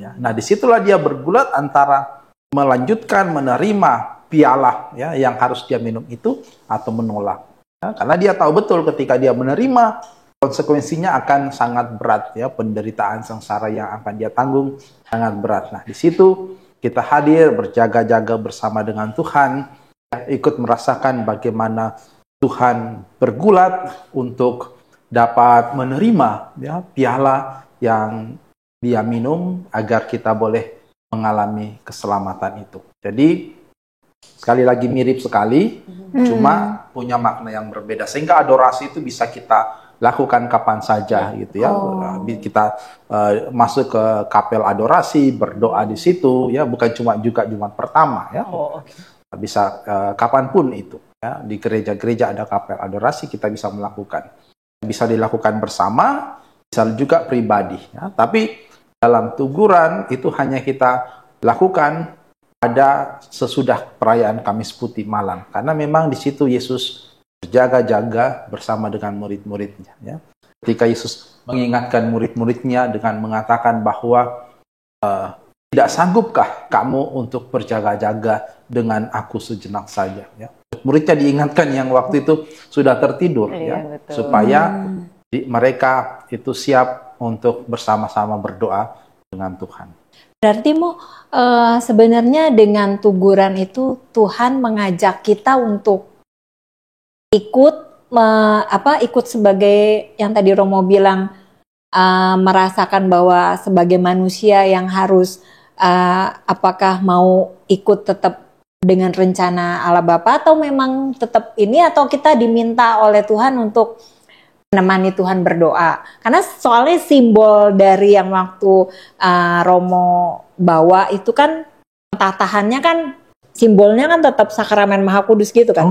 [SPEAKER 3] Ya. Nah, disitulah dia bergulat antara melanjutkan, menerima piala ya yang harus dia minum itu atau menolak. Ya, karena dia tahu betul ketika dia menerima, konsekuensinya akan sangat berat ya, penderitaan sengsara yang akan dia tanggung sangat berat. Nah, di situ kita hadir berjaga-jaga bersama dengan Tuhan, ya, ikut merasakan bagaimana Tuhan bergulat untuk dapat menerima ya piala yang dia minum agar kita boleh mengalami keselamatan itu. Jadi sekali lagi mirip sekali, cuma punya makna yang berbeda. Sehingga adorasi itu bisa kita lakukan kapan saja gitu ya. Kita masuk ke kapel adorasi, berdoa di situ ya, bukan cuma juga Jumat pertama ya. Bisa kapanpun itu ya. Di gereja-gereja ada kapel adorasi, kita bisa melakukan. Bisa dilakukan bersama, bisa juga pribadi ya. Tapi dalam teguran itu hanya kita lakukan pada sesudah perayaan Kamis Putih malam, karena memang di situ Yesus berjaga-jaga bersama dengan murid-muridnya. Ya. Ketika Yesus mengingatkan murid-muridnya dengan mengatakan bahwa tidak sanggupkah kamu untuk berjaga-jaga dengan aku sejenak saja. Ya. Muridnya diingatkan yang waktu itu sudah tertidur, ya, supaya mereka itu siap untuk bersama-sama berdoa dengan Tuhan.
[SPEAKER 2] Berarti sebenarnya dengan teguran itu Tuhan mengajak kita untuk ikut sebagai yang tadi Romo bilang, merasakan bahwa sebagai manusia yang harus apakah mau ikut tetap dengan rencana Allah Bapa atau memang tetap ini, atau kita diminta oleh Tuhan untuk menemani Tuhan berdoa. Karena soalnya simbol dari yang waktu Romo bawa itu kan tatahannya kan simbolnya kan tetap sakramen Maha Kudus gitu kan?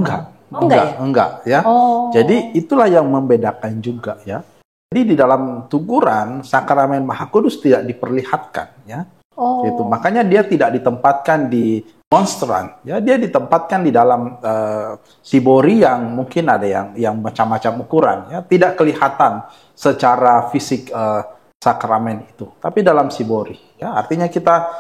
[SPEAKER 3] Enggak ya. Jadi itulah yang membedakan juga ya. Jadi di dalam tuguran sakramen Maha Kudus tidak diperlihatkan ya. Itu makanya dia tidak ditempatkan di monstran ya, dia ditempatkan di dalam sibori yang mungkin ada yang macam-macam ukuran ya, tidak kelihatan secara fisik sakramen itu, tapi dalam sibori ya, artinya kita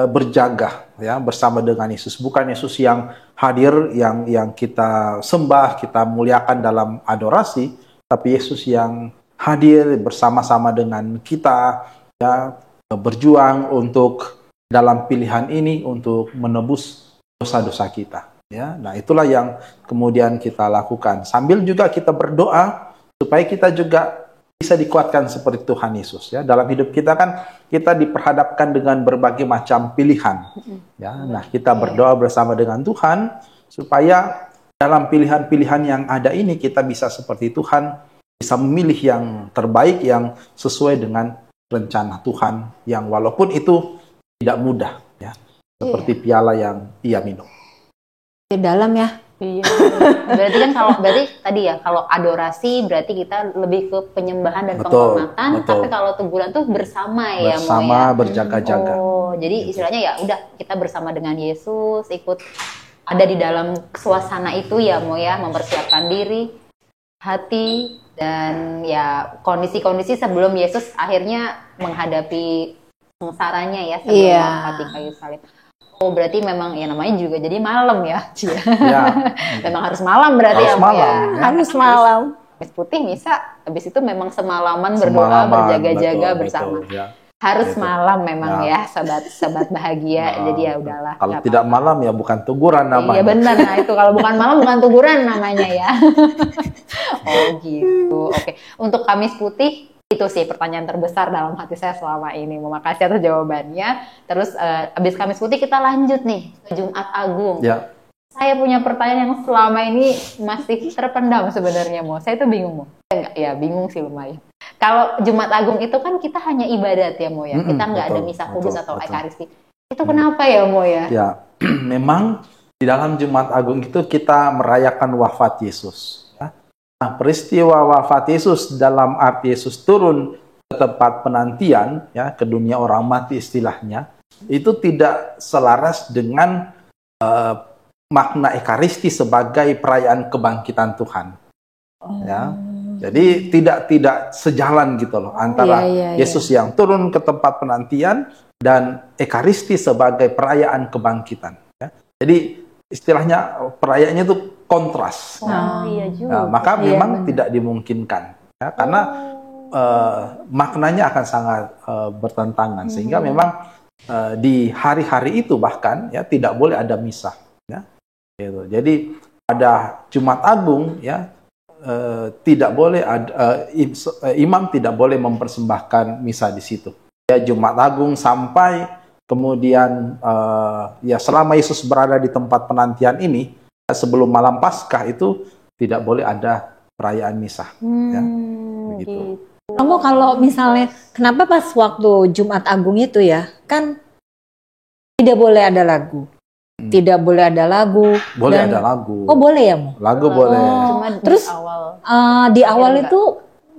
[SPEAKER 3] berjaga ya bersama dengan Yesus, bukan Yesus yang hadir yang kita sembah, kita muliakan dalam adorasi, tapi Yesus yang hadir bersama-sama dengan kita ya, berjuang untuk dalam pilihan ini untuk menebus dosa-dosa kita ya. Nah, itulah yang kemudian kita lakukan sambil juga kita berdoa supaya kita juga bisa dikuatkan seperti Tuhan Yesus ya. Dalam hidup kita kan kita diperhadapkan dengan berbagai macam pilihan ya. Nah, kita berdoa bersama dengan Tuhan supaya dalam pilihan-pilihan yang ada ini kita bisa seperti Tuhan, bisa memilih yang terbaik yang sesuai dengan rencana Tuhan yang walaupun itu tidak mudah ya, seperti piala yang ia minum.
[SPEAKER 2] Di dalam ya.
[SPEAKER 1] Iya. Berarti kan kalau adorasi berarti kita lebih ke penyembahan dan penghormatan, tapi kalau teguran tuh bersama ya,
[SPEAKER 3] bersama berjaga-jaga.
[SPEAKER 1] Jadi istilahnya ya udah kita bersama dengan Yesus, ikut ada di dalam suasana itu ya mempersiapkan diri, hati, dan ya kondisi-kondisi sebelum Yesus akhirnya menghadapi sengsaranya ya sebelum mati kayu salib. Berarti memang ya namanya juga jadi malam ya, Cia. Ya. Memang harus malam berarti harus
[SPEAKER 2] malam, ya. Harus malam.
[SPEAKER 1] Kamis Putih misa, habis itu memang semalaman berdoa, berjaga-jaga bersama. Betul, ya. Harus betul. Malam memang ya, sobat bahagia. Jadi ya udahlah.
[SPEAKER 3] Kalau tidak malam ya bukan teguran namanya.
[SPEAKER 1] Iya benar, nah itu kalau bukan malam bukan teguran namanya ya. Oh gitu, oke. Untuk Kamis Putih itu sih pertanyaan terbesar dalam hati saya selama ini. Terima kasih atas jawabannya. Terus habis Kamis Putih kita lanjut nih ke Jumat Agung.
[SPEAKER 3] Ya.
[SPEAKER 1] Saya punya pertanyaan yang selama ini masih terpendam sebenarnya, Saya tuh bingung, Ya bingung sih lumayan. Kalau Jumat Agung itu kan kita hanya ibadat ya, ya. Kita nggak ada misa kudus atau ekaristi. Itu kenapa ya, ya?
[SPEAKER 3] Ya, memang di dalam Jumat Agung itu kita merayakan wafat Yesus. Nah, peristiwa wafat Yesus dalam arti Yesus turun ke tempat penantian, ya, ke dunia orang mati istilahnya, itu tidak selaras dengan makna ekaristi sebagai perayaan kebangkitan Tuhan. Ya, jadi tidak sejalan gitu loh antara Yesus yang turun ke tempat penantian dan ekaristi sebagai perayaan kebangkitan. Ya. Jadi istilahnya perayaannya itu kontras.
[SPEAKER 1] Iya juga.
[SPEAKER 3] Nah, maka
[SPEAKER 2] Iya,
[SPEAKER 3] memang
[SPEAKER 2] benar.
[SPEAKER 3] tidak dimungkinkan, ya, karena maknanya akan sangat bertentangan, sehingga memang di hari-hari itu bahkan ya tidak boleh ada misa, ya, gitu. Jadi pada Jumat Agung ya tidak boleh ada imam tidak boleh mempersembahkan misa di situ. Ya, Jumat Agung sampai kemudian ya selama Yesus berada di tempat penantian ini, sebelum malam Paskah itu tidak boleh ada perayaan misa. Ya, begitu.
[SPEAKER 2] Kamu kalau misalnya, kenapa pas waktu Jumat Agung itu ya, kan tidak boleh ada lagu. Tidak boleh ada lagu.
[SPEAKER 3] Boleh
[SPEAKER 2] dan-
[SPEAKER 3] ada lagu.
[SPEAKER 2] Oh boleh ya, Mo?
[SPEAKER 3] Lagu boleh.
[SPEAKER 1] Cuma
[SPEAKER 2] Terus,
[SPEAKER 1] di awal.
[SPEAKER 2] Di awal
[SPEAKER 1] enggak.
[SPEAKER 2] itu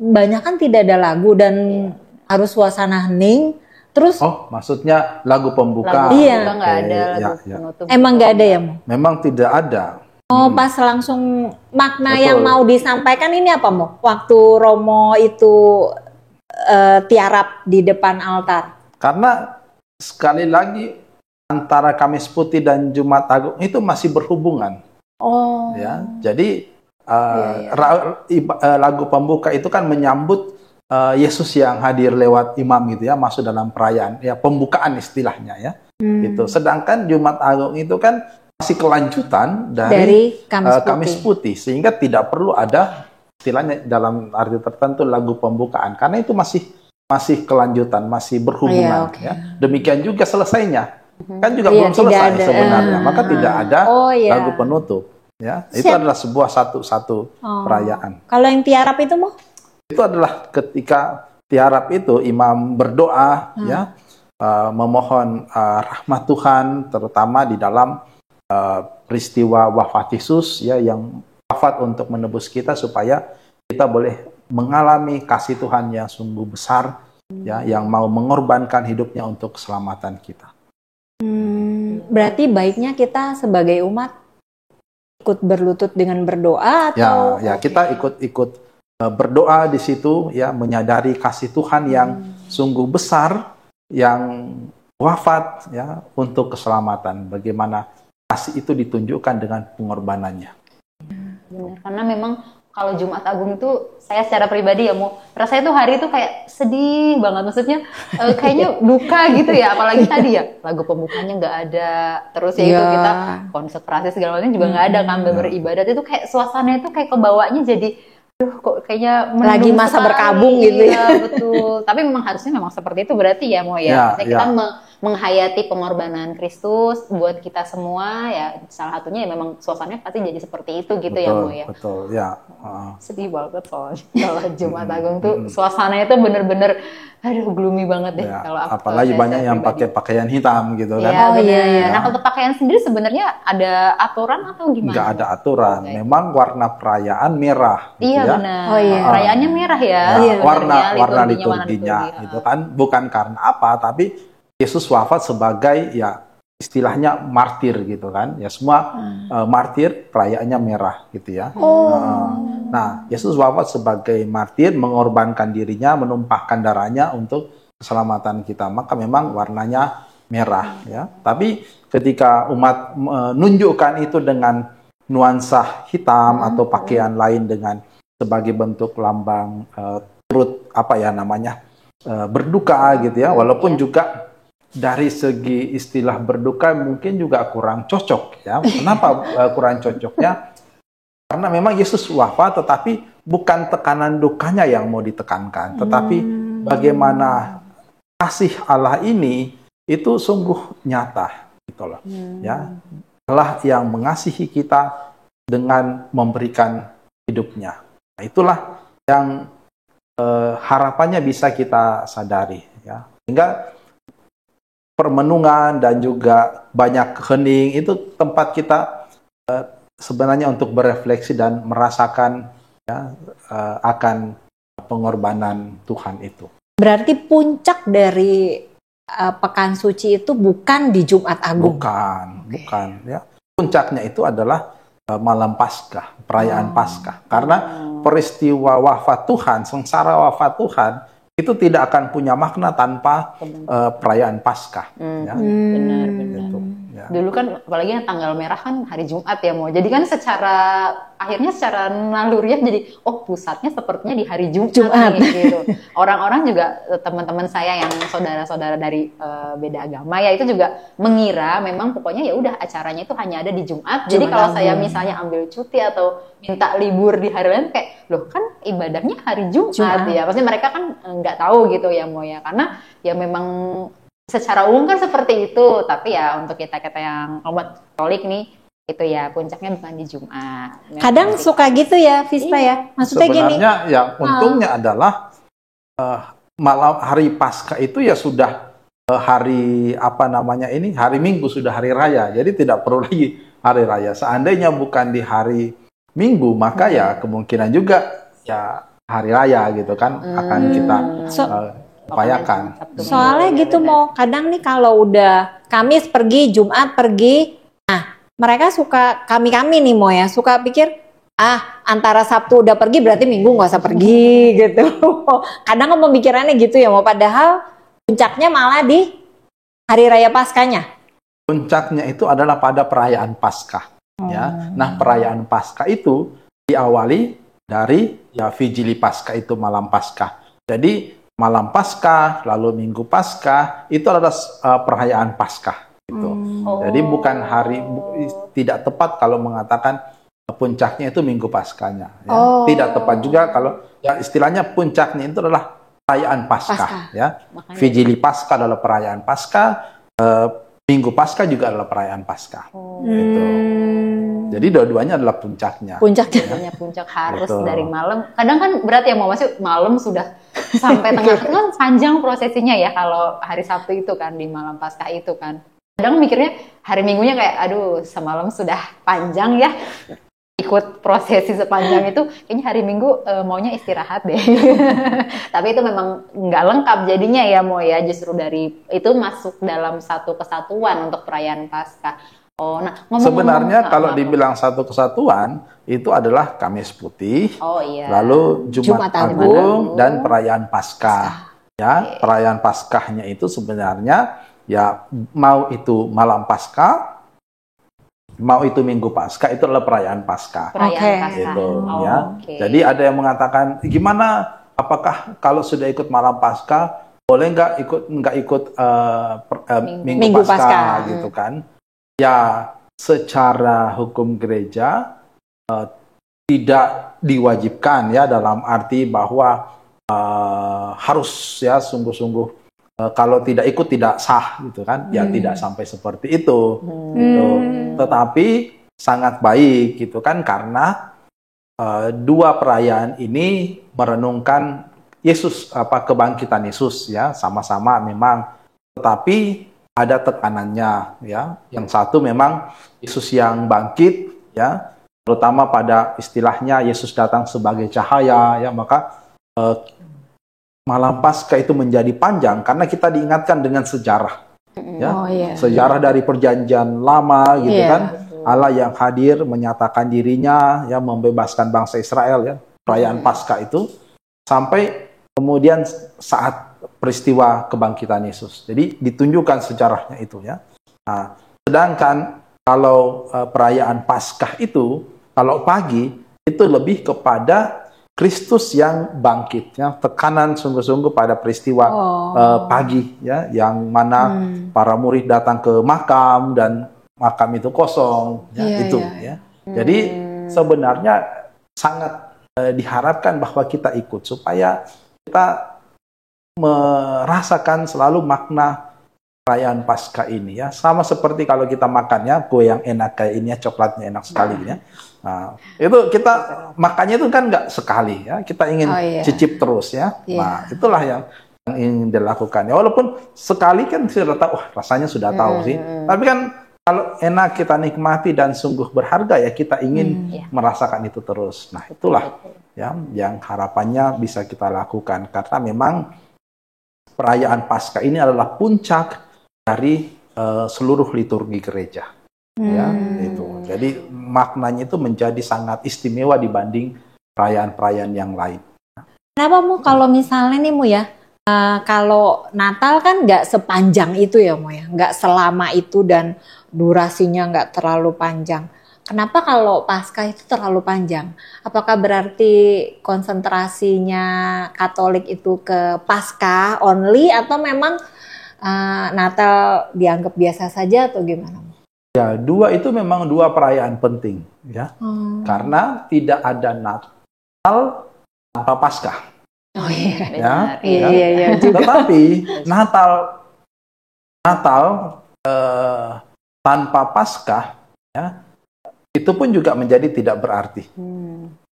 [SPEAKER 2] banyak kan tidak ada lagu dan harus suasana hening. Terus
[SPEAKER 3] Oh, maksudnya lagu pembuka.
[SPEAKER 1] Lagu
[SPEAKER 2] Iya.
[SPEAKER 1] juga nggak
[SPEAKER 3] Oke,
[SPEAKER 1] ada, lagu
[SPEAKER 3] ya, ya.
[SPEAKER 1] penutup.
[SPEAKER 2] emang nggak ada ya, Mo?
[SPEAKER 3] Memang tidak ada.
[SPEAKER 2] Oh, pas langsung makna
[SPEAKER 3] Betul.
[SPEAKER 2] yang mau disampaikan ini apa, Mo? Waktu Romo itu tiarap di depan altar.
[SPEAKER 3] Karena sekali lagi antara Kamis Putih dan Jumat Agung itu masih berhubungan,
[SPEAKER 2] Oh.
[SPEAKER 3] ya. Jadi
[SPEAKER 1] Iya.
[SPEAKER 3] lagu pembuka itu kan menyambut Yesus yang hadir lewat imam gitu ya, masuk dalam perayaan ya, pembukaan istilahnya ya. Gitu. Sedangkan Jumat Agung itu kan masih kelanjutan dari Kamis Putih, sehingga tidak perlu ada istilahnya dalam arti tertentu lagu pembukaan, karena itu masih kelanjutan, masih berhubungan.
[SPEAKER 2] Iya, oke.
[SPEAKER 3] Ya. Demikian juga selesainya, kan juga
[SPEAKER 2] Iya,
[SPEAKER 3] belum
[SPEAKER 2] tidak
[SPEAKER 3] selesai
[SPEAKER 2] ada.
[SPEAKER 3] sebenarnya, maka tidak ada
[SPEAKER 2] Oh, iya.
[SPEAKER 3] lagu penutup. Ya, itu
[SPEAKER 2] Siap.
[SPEAKER 3] adalah sebuah satu perayaan.
[SPEAKER 2] Kalau yang tiarap itu, Mo?
[SPEAKER 3] Itu adalah ketika tiarap itu imam berdoa, ya, memohon rahmat Tuhan, terutama di dalam peristiwa wafat Yesus ya, yang wafat untuk menebus kita supaya kita boleh mengalami kasih Tuhan yang sungguh besar ya, yang mau mengorbankan hidupnya untuk keselamatan kita.
[SPEAKER 2] Berarti baiknya kita sebagai umat ikut berlutut dengan berdoa atau
[SPEAKER 3] Ya, kita ikut berdoa di situ ya, menyadari kasih Tuhan yang sungguh besar, yang wafat ya untuk keselamatan. Bagaimana kasih itu ditunjukkan dengan pengorbanannya.
[SPEAKER 1] Benar, karena memang kalau Jumat Agung itu saya secara pribadi ya mau rasanya tuh hari itu kayak sedih banget, maksudnya kayaknya duka gitu ya, apalagi tadi ya lagu pembukanya nggak ada, terus ya itu
[SPEAKER 2] Iya.
[SPEAKER 1] kita konsekrasi segala macam juga nggak ada kan, beribadat itu kayak suasana itu kayak kebawanya jadi aduh kok kayaknya mendung
[SPEAKER 2] Lagi masa
[SPEAKER 1] sekali.
[SPEAKER 2] berkabung gitu ya.
[SPEAKER 1] Iya, betul. Tapi memang harusnya memang seperti itu berarti ya Mo ya. Maksudnya kita menghayati pengorbanan Kristus buat kita semua ya. Salah satunya ya memang suasananya pasti jadi seperti itu gitu ya Mo ya.
[SPEAKER 3] Betul, ya.
[SPEAKER 1] Sedih banget soalnya kalau Jumat Agung tuh suasananya tuh bener-bener aduh gloomy banget deh
[SPEAKER 3] Ya,
[SPEAKER 1] kalau
[SPEAKER 3] apalagi
[SPEAKER 1] saya
[SPEAKER 3] banyak
[SPEAKER 1] secara
[SPEAKER 3] yang
[SPEAKER 1] pribadi.
[SPEAKER 3] pakai pakaian hitam gitu kan.
[SPEAKER 1] Iya,
[SPEAKER 2] Oh,
[SPEAKER 1] benar.
[SPEAKER 2] iya, iya.
[SPEAKER 1] Nah, kalau pakaian sendiri sebenarnya ada aturan atau gimana?
[SPEAKER 3] Nggak ada aturan.
[SPEAKER 1] Oke.
[SPEAKER 3] Memang warna perayaan merah. Gitu
[SPEAKER 1] Iya
[SPEAKER 3] ya.
[SPEAKER 1] benar.
[SPEAKER 2] Oh, iya.
[SPEAKER 1] Perayaannya merah ya.
[SPEAKER 3] Ya,
[SPEAKER 1] sebenarnya,
[SPEAKER 3] warna
[SPEAKER 1] warna
[SPEAKER 3] liturginya gitu kan, bukan karena apa, tapi Yesus wafat sebagai ya istilahnya martir gitu kan, ya semua martir perayaannya merah gitu ya. Nah, Yesus wafat sebagai martir, mengorbankan dirinya, menumpahkan darahnya untuk keselamatan kita, maka memang warnanya merah ya. Tapi ketika umat menunjukkan itu dengan nuansa hitam atau pakaian lain dengan sebagai bentuk lambang turut apa ya namanya berduka gitu ya, walaupun juga dari segi istilah berduka mungkin juga kurang cocok ya. Kenapa kurang cocoknya? Karena memang Yesus wafat, tetapi bukan tekanan dukanya yang mau ditekankan, tetapi bagaimana kasih Allah ini itu sungguh nyata gitu loh. Ya. Allah yang mengasihi kita dengan memberikan hidupnya. Nah, itulah yang harapannya bisa kita sadari ya. Sehingga permenungan dan juga banyak hening itu tempat kita sebenarnya untuk berefleksi dan merasakan ya, akan pengorbanan Tuhan itu.
[SPEAKER 2] berarti puncak dari Pekan Suci itu bukan di Jumat Agung.
[SPEAKER 3] Bukan ya. Puncaknya itu adalah malam Paskah, perayaan Paskah. Karena peristiwa wafat Tuhan, sengsara wafat Tuhan itu tidak akan punya makna tanpa perayaan Paskah. Ya.
[SPEAKER 1] Benar.
[SPEAKER 3] Gitu. Ya.
[SPEAKER 1] Dulu kan apalagi yang tanggal merah kan hari Jumat ya Mo. Jadi kan akhirnya secara naluriah jadi pusatnya sepertinya di hari Jumat nih gitu. Orang-orang juga teman-teman saya yang saudara-saudara dari beda agama ya itu juga mengira memang pokoknya ya udah acaranya itu hanya ada di Jumat. Jadi kalau saya misalnya ambil cuti atau minta libur di hari lain kayak loh kan ibadahnya hari Jumat ya. Pasti mereka kan nggak tahu gitu ya Mo ya. Karena ya memang secara umum kan seperti itu, tapi ya untuk kita yang umat Katolik nih, itu ya puncaknya bukan di Jumat.
[SPEAKER 2] Kadang suka gitu ya, Vista ya. Maksudnya
[SPEAKER 3] sebenarnya
[SPEAKER 2] gini.
[SPEAKER 3] yang untungnya adalah malam hari Paskah itu ya sudah hari hari Minggu sudah hari raya, jadi tidak perlu lagi hari raya. Seandainya bukan di hari Minggu, maka ya kemungkinan juga ya hari raya gitu kan akan kita upayakan.
[SPEAKER 2] Soalnya gitu Mo, kadang nih kalau udah Kamis pergi, Jumat pergi, nah mereka suka kami nih Mo ya, suka pikir antara Sabtu udah pergi berarti Minggu nggak usah pergi gitu. Kadang pemikirannya gitu ya Mo, padahal puncaknya malah di hari raya Paskahnya.
[SPEAKER 3] Puncaknya itu adalah pada perayaan Paskah. Ya, nah perayaan Paskah itu diawali dari ya Vigili Paskah itu malam Paskah. Jadi malam Paskah, lalu Minggu Paskah, itu adalah perayaan Paskah. Gitu. Jadi bukan tidak tepat kalau mengatakan puncaknya itu Minggu Paskahnya. Ya. Tidak tepat juga kalau ya istilahnya puncaknya itu adalah perayaan Paskah. Ya. Vigili Paskah adalah perayaan Paskah, Minggu Paskah juga adalah perayaan Paskah. Gitu. Jadi dua-duanya adalah puncaknya.
[SPEAKER 1] Puncak harus gitu. Dari malam. Kadang kan berat ya mau masuk malam sudah sampai tengah kan panjang prosesinya ya kalau hari Sabtu itu kan di malam Paskah itu kan. Kadang mikirnya hari Minggunya kayak aduh semalam sudah panjang ya. Ikut prosesi sepanjang itu kayaknya hari Minggu maunya istirahat deh. Tapi itu memang nggak lengkap jadinya ya Mo ya, justru dari itu masuk dalam satu kesatuan untuk perayaan Paskah. Nah
[SPEAKER 3] sebenarnya kalau dibilang satu kesatuan itu adalah Kamis Putih, lalu Jumat Agung dan perayaan Paskah. Ya, perayaan Paskahnya itu sebenarnya ya mau itu malam Paskah, mau itu Minggu Paskah itu adalah perayaan Paskah. Gitu, ya. Jadi ada yang mengatakan gimana? Apakah kalau sudah ikut malam Paskah boleh nggak ikut Minggu Paskah gitu kan? Ya, secara hukum gereja tidak diwajibkan ya dalam arti bahwa harus ya sungguh-sungguh kalau tidak ikut tidak sah gitu kan, ya tidak sampai seperti itu. Gitu. Tetapi sangat baik gitu kan karena dua perayaan ini merenungkan Yesus kebangkitan Yesus ya sama-sama memang, tetapi ada tekanannya ya. Yang satu memang Yesus yang bangkit ya, terutama pada istilahnya Yesus datang sebagai cahaya ya, maka malam Paskah itu menjadi panjang karena kita diingatkan dengan sejarah ya. Sejarah dari perjanjian lama gitu kan. Allah yang hadir menyatakan dirinya ya, membebaskan bangsa Israel ya, perayaan Paskah itu sampai kemudian saat peristiwa kebangkitan Yesus. Jadi ditunjukkan sejarahnya itu ya. Nah, sedangkan kalau perayaan Paskah itu kalau pagi itu lebih kepada Kristus yang bangkit ya, tekanan sungguh-sungguh pada peristiwa pagi ya, yang mana para murid datang ke makam dan makam itu kosong ya, ya. Jadi sebenarnya sangat diharapkan bahwa kita ikut supaya kita merasakan selalu makna perayaan Paskah ini ya, sama seperti kalau kita makannya kue yang enak kayak ini ya, coklatnya enak sekali ya. Nah, itu kita makannya itu kan nggak sekali ya, kita ingin cicip terus ya. Nah, itulah yang ingin dilakukan ya, walaupun sekali kan sudah tahu, rasanya sudah tahu sih. Tapi kan kalau enak kita nikmati dan sungguh berharga ya, kita ingin merasakan itu terus. Nah, itulah ya yang harapannya bisa kita lakukan karena memang perayaan Paskah ini adalah puncak dari seluruh liturgi gereja. Ya, itu. Jadi maknanya itu menjadi sangat istimewa dibanding perayaan-perayaan yang lain.
[SPEAKER 2] Kenapa Mu kalau misalnya nih Mu ya, kalau Natal kan nggak sepanjang itu ya Mo ya, nggak selama itu dan durasinya nggak terlalu panjang. Kenapa kalau Paskah itu terlalu panjang? Apakah berarti konsentrasinya Katolik itu ke Paskah only atau memang Natal dianggap biasa saja atau gimana?
[SPEAKER 3] Ya, dua itu memang dua perayaan penting, ya. Karena tidak ada Natal tanpa Paskah.
[SPEAKER 2] Oh iya.
[SPEAKER 3] Ya,
[SPEAKER 1] Benar.
[SPEAKER 2] Iya juga.
[SPEAKER 3] Tetapi Natal tanpa Paskah, ya, itu pun juga menjadi tidak berarti.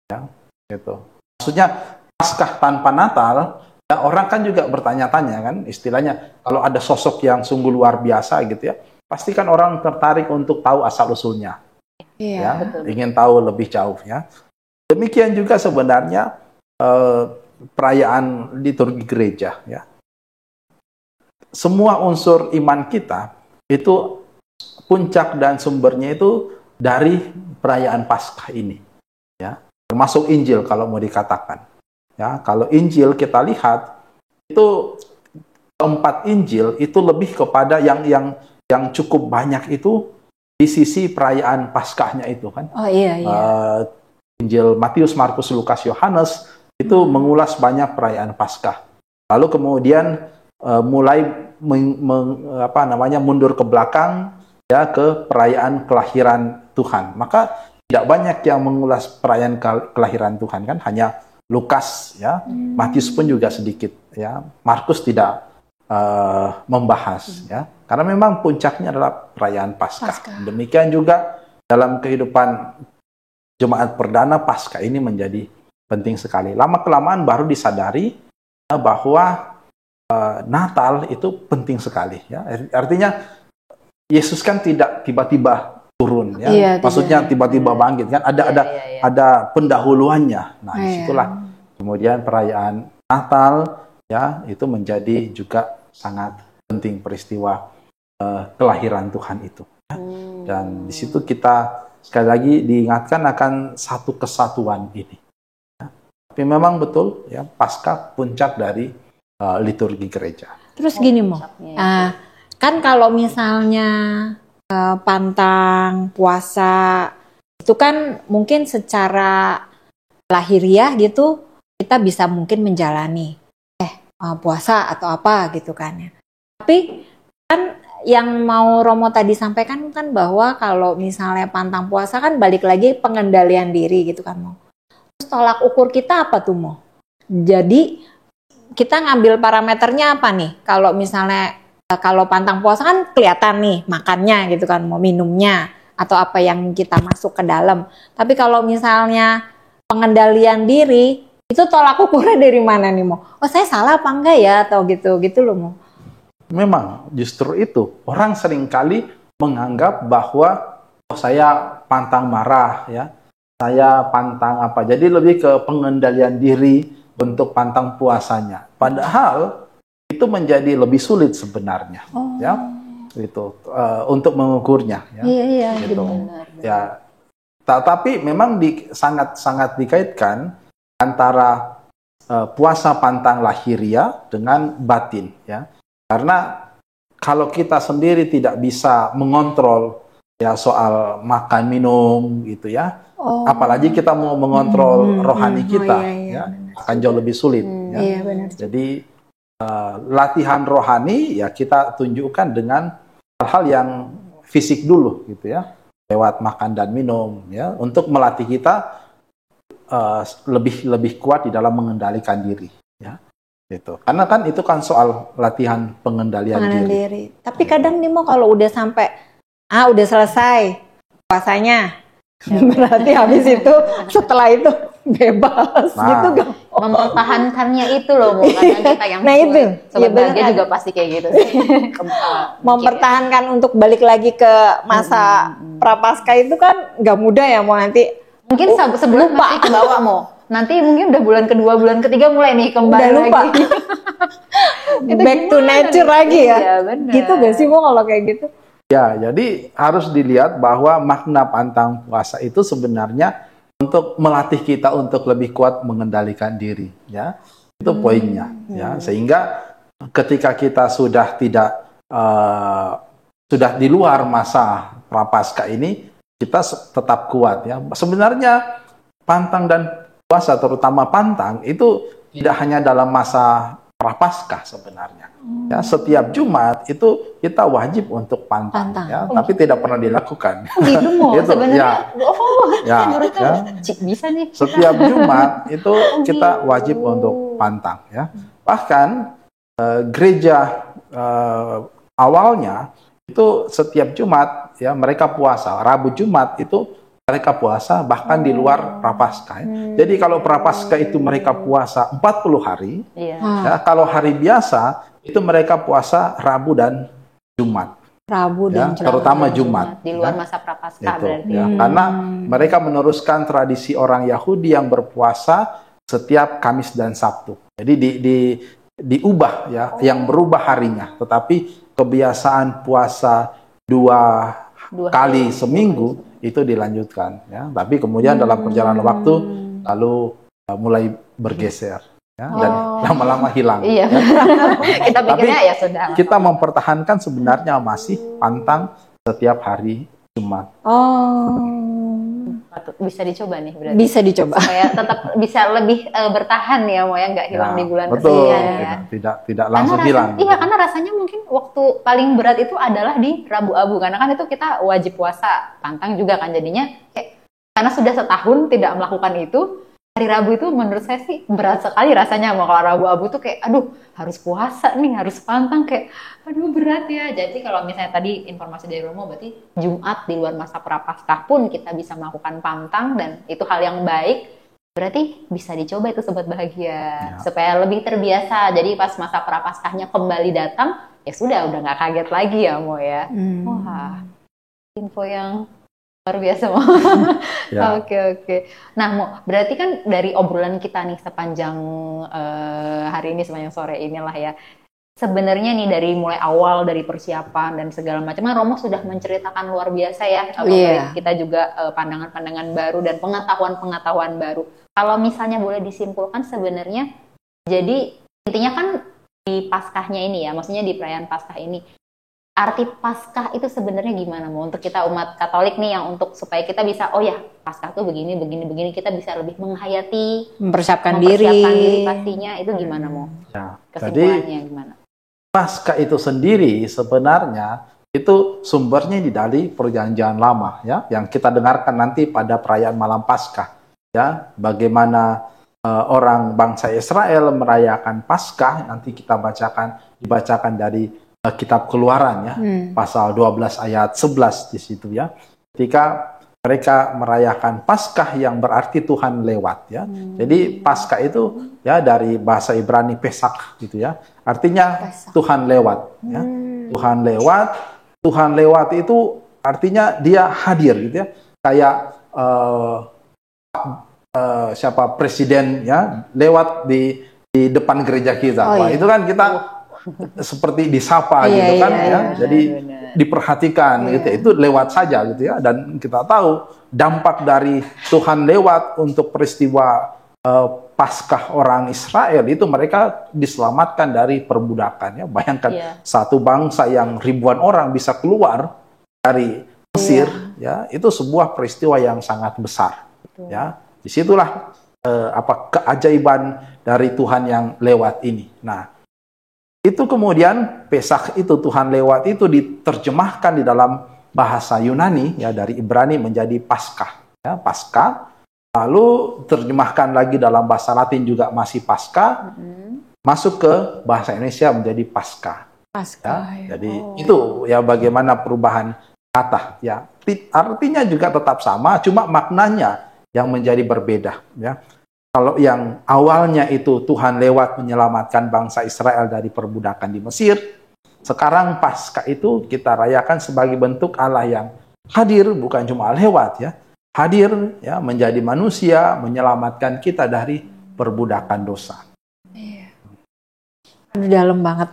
[SPEAKER 3] Ya, gitu. Maksudnya Paskah tanpa Natal, ya, orang kan juga bertanya-tanya kan, istilahnya kalau ada sosok yang sungguh luar biasa gitu ya, pasti kan orang tertarik untuk tahu asal usulnya, ya,
[SPEAKER 2] Iya.
[SPEAKER 3] ingin tahu lebih jauh ya. Demikian juga sebenarnya perayaan liturgi gereja ya. Semua unsur iman kita itu puncak dan sumbernya itu dari perayaan Paskah ini ya. Termasuk Injil kalau mau dikatakan. Ya, kalau Injil kita lihat itu keempat Injil itu lebih kepada yang cukup banyak itu di sisi perayaan Paskahnya itu kan.
[SPEAKER 2] Oh iya.
[SPEAKER 3] Injil Matius, Markus, Lukas, Yohanes itu mengulas banyak perayaan Paskah. Lalu kemudian mulai mundur ke belakang ya ke perayaan kelahiran Tuhan. Maka tidak banyak yang mengulas perayaan kelahiran Tuhan kan, hanya Lukas ya. Matius pun juga sedikit ya. Markus tidak membahas ya. Karena memang puncaknya adalah perayaan Paskah. Demikian juga dalam kehidupan Jemaat Perdana, Paskah ini menjadi penting sekali. Lama-kelamaan baru disadari bahwa Natal itu penting sekali. Ya. Artinya Yesus kan tidak tiba-tiba turun, ya.
[SPEAKER 2] Iya,
[SPEAKER 3] Maksudnya tiba-tiba bangkit kan. Ada pendahuluannya. Nah, disitulah kemudian perayaan Natal ya itu menjadi juga sangat penting peristiwa kelahiran Tuhan itu. Ya. Dan di situ kita sekali lagi diingatkan akan satu kesatuan ini. Tapi memang betul ya Paskah puncak dari liturgi gereja.
[SPEAKER 2] Terus gini Mo, kan kalau misalnya pantang puasa itu kan mungkin secara lahiriah gitu kita bisa mungkin menjalani puasa atau apa gitu kan ya. Tapi kan yang mau Romo tadi sampaikan kan bahwa kalau misalnya pantang puasa kan balik lagi pengendalian diri gitu kan Mo. Terus tolak ukur kita apa tuh Mo? Jadi kita ngambil parameternya apa nih? Kalau misalnya kalau pantang puasa kan kelihatan nih makannya gitu kan, mau minumnya atau apa yang kita masuk ke dalam. Tapi kalau misalnya pengendalian diri itu tolak ukurnya dari mana nih Mo? Oh saya salah apa enggak ya atau gitu loh Mo?
[SPEAKER 3] Memang justru itu orang seringkali menganggap bahwa saya pantang marah ya, saya pantang apa. Jadi lebih ke pengendalian diri untuk pantang puasanya. Padahal itu menjadi lebih sulit sebenarnya, ya, itu untuk mengukurnya. Ya,
[SPEAKER 2] iya,
[SPEAKER 3] gitu.
[SPEAKER 2] benar.
[SPEAKER 3] Ya, tapi memang sangat dikaitkan antara puasa pantang lahiriah dengan batin, ya. Karena kalau kita sendiri tidak bisa mengontrol ya soal makan minum gitu ya, apalagi kita mau mengontrol rohani kita, ya, akan jauh lebih sulit. Ya.
[SPEAKER 2] Iya, benar.
[SPEAKER 3] Jadi latihan rohani ya kita tunjukkan dengan hal-hal yang fisik dulu gitu ya, lewat makan dan minum ya, untuk melatih kita lebih kuat di dalam mengendalikan diri ya. Gitu. Karena kan itu kan soal latihan pengendalian diri.
[SPEAKER 2] Tapi kadang nih Mo kalau udah sampai udah selesai puasanya, berarti habis itu setelah itu bebas gitu gak?
[SPEAKER 1] Mempertahankannya itu loh Mo, kadang kita yang
[SPEAKER 2] itu
[SPEAKER 1] Sobat Bahagia juga pasti kayak gitu sih.
[SPEAKER 2] Mempertahankan untuk balik lagi ke masa Prapaskah itu kan gak mudah ya Mo, nanti
[SPEAKER 1] mungkin sebelum masih ke bawah Mo. Nanti mungkin udah bulan kedua, bulan ketiga mulai nih kembali
[SPEAKER 2] udah lupa.
[SPEAKER 1] lagi.
[SPEAKER 2] Back to nature lagi ya.
[SPEAKER 1] Iya, bener.
[SPEAKER 2] Gitu gak sih Mo kalau kayak gitu?
[SPEAKER 3] Ya, jadi harus dilihat bahwa makna pantang puasa itu sebenarnya untuk melatih kita untuk lebih kuat mengendalikan diri, ya. Itu poinnya, ya. Sehingga ketika kita sudah tidak sudah di luar masa prapaskah ini, kita tetap kuat, ya. Sebenarnya pantang dan puasa, terutama pantang, itu tidak hanya dalam masa prapaskah sebenarnya. Ya, setiap Jumat itu kita wajib untuk pantang. Ya, tapi tidak pernah dilakukan.
[SPEAKER 1] Gitu mau
[SPEAKER 3] Itu,
[SPEAKER 1] sebenarnya. Bisa nih.
[SPEAKER 3] Setiap Jumat itu kita wajib untuk pantang. Ya. Bahkan gereja awalnya itu setiap Jumat ya mereka puasa. Rabu Jumat itu mereka puasa bahkan di luar prapaskah. Jadi kalau prapaskah itu mereka puasa 40 hari, ya, kalau hari biasa itu mereka puasa Rabu dan Jumat.
[SPEAKER 2] Rabu
[SPEAKER 3] dan Jumat. Terutama Jumat.
[SPEAKER 1] Di luar masa prapaskah berarti.
[SPEAKER 3] Ya, karena mereka meneruskan tradisi orang Yahudi yang berpuasa setiap Kamis dan Sabtu. Jadi diubah ya, yang berubah harinya. Tetapi kebiasaan puasa dua kali seminggu itu dilanjutkan, ya. Tapi kemudian dalam perjalanan waktu lalu mulai bergeser, ya, dan lama-lama hilang.
[SPEAKER 1] Iya. Kita pikirnya ya sudah.
[SPEAKER 3] Kita mempertahankan sebenarnya masih pantang setiap hari Jumat.
[SPEAKER 1] Bisa dicoba nih berarti.
[SPEAKER 2] Bisa dicoba.
[SPEAKER 1] Supaya tetap bisa lebih bertahan ya, mau ya nggak hilang di bulan
[SPEAKER 3] betul,
[SPEAKER 1] ya.
[SPEAKER 3] Tidak langsung hilang.
[SPEAKER 1] Iya, karena rasanya mungkin waktu paling berat itu adalah di Rabu Abu, karena kan itu kita wajib puasa, pantang juga kan jadinya. Karena sudah setahun tidak melakukan itu, hari Rabu itu menurut saya sih berat sekali rasanya. Mau kalau Rabu Abu tuh kayak, aduh harus puasa nih, harus pantang, kayak aduh berat ya. Jadi kalau misalnya tadi informasi dari Romo, berarti Jumat di luar masa prapaskah pun kita bisa melakukan pantang dan itu hal yang baik. Berarti bisa dicoba itu Sobat Bahagia, supaya lebih terbiasa. Jadi pas masa prapaskahnya kembali datang, ya sudah udah nggak kaget lagi ya Mo ya. Wah, info yang luar biasa Mo. Oke. Nah Mo, berarti kan dari obrolan kita nih sepanjang hari ini, sepanjang sore inilah ya. Sebenarnya nih dari mulai awal, dari persiapan dan segala macam, Romo sudah menceritakan luar biasa ya. Kita juga pandangan-pandangan baru dan pengetahuan-pengetahuan baru. Kalau misalnya boleh disimpulkan sebenarnya, jadi intinya kan di Paskahnya ini ya, maksudnya di perayaan Paskah ini, arti Paskah itu sebenarnya gimana Mo? Untuk kita umat Katolik nih, yang untuk supaya kita bisa, oh ya Paskah tuh begini, kita bisa lebih menghayati, mempersiapkan diri pastinya, itu gimana Mo?
[SPEAKER 3] Ya,
[SPEAKER 1] kesimpulannya gimana?
[SPEAKER 3] Paskah itu sendiri sebenarnya itu sumbernya dari Perjanjian Lama ya, yang kita dengarkan nanti pada perayaan Malam Paskah ya, bagaimana orang bangsa Israel merayakan Paskah. Nanti kita dibacakan dari kitab Keluaran ya, pasal 12 ayat 11 di situ ya. Ketika mereka merayakan Paskah yang berarti Tuhan lewat ya. Jadi Paskah itu ya dari bahasa Ibrani Pesak gitu ya. Artinya Tuhan lewat ya. Tuhan lewat itu artinya dia hadir gitu ya. Kayak siapa presiden ya lewat di depan gereja kita. Wah, itu kan kita seperti disapa gitu kan ya. Jadi diperhatikan gitu. Itu lewat saja gitu ya. Dan kita tahu dampak dari Tuhan lewat untuk peristiwa Paskah orang Israel itu, mereka diselamatkan dari perbudakan ya. Bayangkan satu bangsa yang ribuan orang bisa keluar dari Mesir ya. Itu sebuah peristiwa yang sangat besar. Ya. Disitulah keajaiban dari Tuhan yang lewat ini. Nah, itu kemudian Pesak itu, Tuhan lewat itu diterjemahkan di dalam bahasa Yunani ya, dari Ibrani menjadi Paskah ya, Paskah. Lalu terjemahkan lagi dalam bahasa Latin juga masih Paskah. Masuk ke bahasa Indonesia menjadi Paskah. Ya. Jadi itu ya bagaimana perubahan kata ya. Artinya juga tetap sama, cuma maknanya yang menjadi berbeda ya. Kalau yang awalnya itu Tuhan lewat menyelamatkan bangsa Israel dari perbudakan di Mesir, sekarang Paskah itu kita rayakan sebagai bentuk Allah yang hadir, bukan cuma lewat ya, hadir ya, menjadi manusia, menyelamatkan kita dari perbudakan dosa.
[SPEAKER 2] Dalam banget.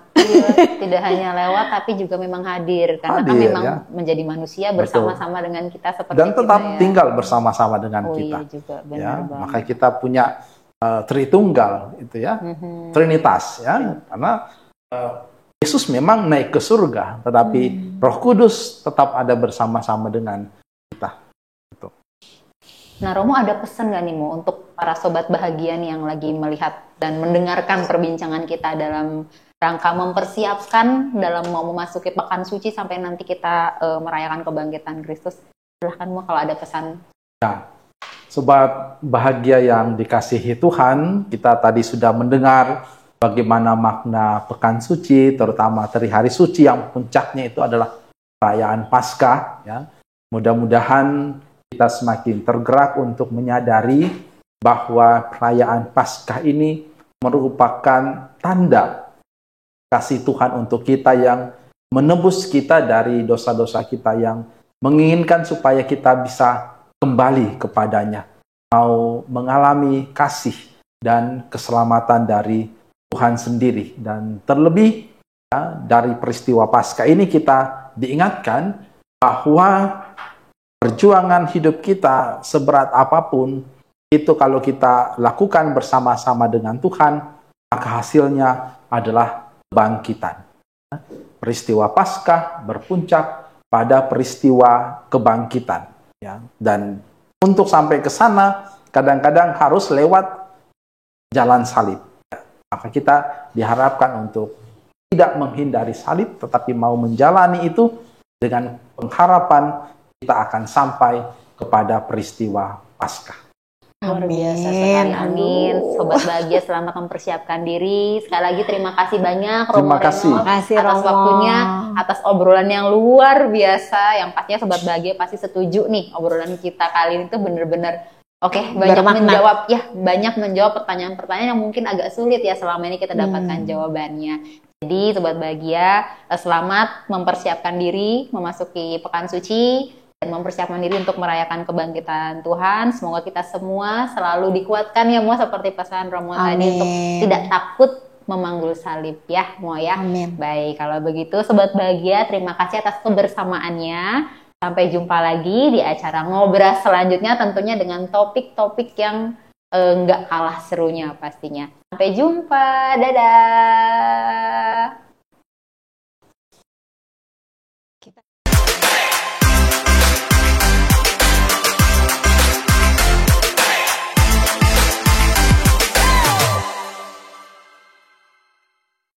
[SPEAKER 1] Tidak hanya lewat tapi juga memang hadir, karena kan memang menjadi manusia bersama-sama dengan kita seperti
[SPEAKER 3] dan tetap
[SPEAKER 1] kita,
[SPEAKER 3] tinggal bersama-sama dengan kita.
[SPEAKER 1] Iya juga,
[SPEAKER 3] ya, maka kita punya Tritunggal itu ya, Trinitas ya, karena Yesus memang naik ke surga, tetapi Roh Kudus tetap ada bersama-sama dengan kita. Gitu.
[SPEAKER 1] Nah, Romo ada pesan nggak nih Mo untuk para sobat bahagia nih yang lagi melihat dan mendengarkan perbincangan kita dalam rangka mempersiapkan dalam mau memasuki pekan suci sampai nanti kita merayakan kebangkitan Kristus. Silahkan Mo kalau ada pesan.
[SPEAKER 3] Ya, sobat bahagia yang dikasihi Tuhan, kita tadi sudah mendengar bagaimana makna pekan suci, terutama dari hari suci yang puncaknya itu adalah perayaan Paskah. Ya. Mudah-mudahan kita semakin tergerak untuk menyadari bahwa perayaan Paskah ini merupakan tanda kasih Tuhan untuk kita yang menebus kita dari dosa-dosa kita, yang menginginkan supaya kita bisa kembali kepadanya, mau mengalami kasih dan keselamatan dari Tuhan sendiri. Dan terlebih ya, dari peristiwa Paskah ini kita diingatkan bahwa perjuangan hidup kita seberat apapun itu kalau kita lakukan bersama-sama dengan Tuhan, maka hasilnya adalah kebangkitan. Peristiwa Paskah berpuncak pada peristiwa kebangkitan ya. Dan untuk sampai ke sana kadang-kadang harus lewat jalan salib. Maka kita diharapkan untuk tidak menghindari salib, tetapi mau menjalani itu dengan pengharapan kita akan sampai kepada peristiwa Paskah.
[SPEAKER 1] Luar biasa sekali, amin. Sobat bahagia, selamat mempersiapkan diri. Sekali lagi terima kasih banyak Romo Reno atas waktunya, atas obrolan yang luar biasa. Yang pastinya sobat bahagia pasti setuju nih, obrolan kita kali ini tuh bener-bener banyak menjawab pertanyaan-pertanyaan yang mungkin agak sulit ya selama ini kita dapatkan jawabannya. Jadi sobat bahagia, selamat mempersiapkan diri memasuki pekan suci dan mempersiapkan diri untuk merayakan kebangkitan Tuhan. Semoga kita semua selalu dikuatkan ya Mo, seperti pesan Romo tadi, untuk tidak takut memanggul salib ya Mo ya.
[SPEAKER 2] Amin.
[SPEAKER 1] Baik, kalau begitu sobat bahagia, terima kasih atas kebersamaannya. Sampai jumpa lagi di acara Ngobras selanjutnya, tentunya dengan topik-topik yang nggak kalah serunya pastinya. Sampai jumpa, dadah!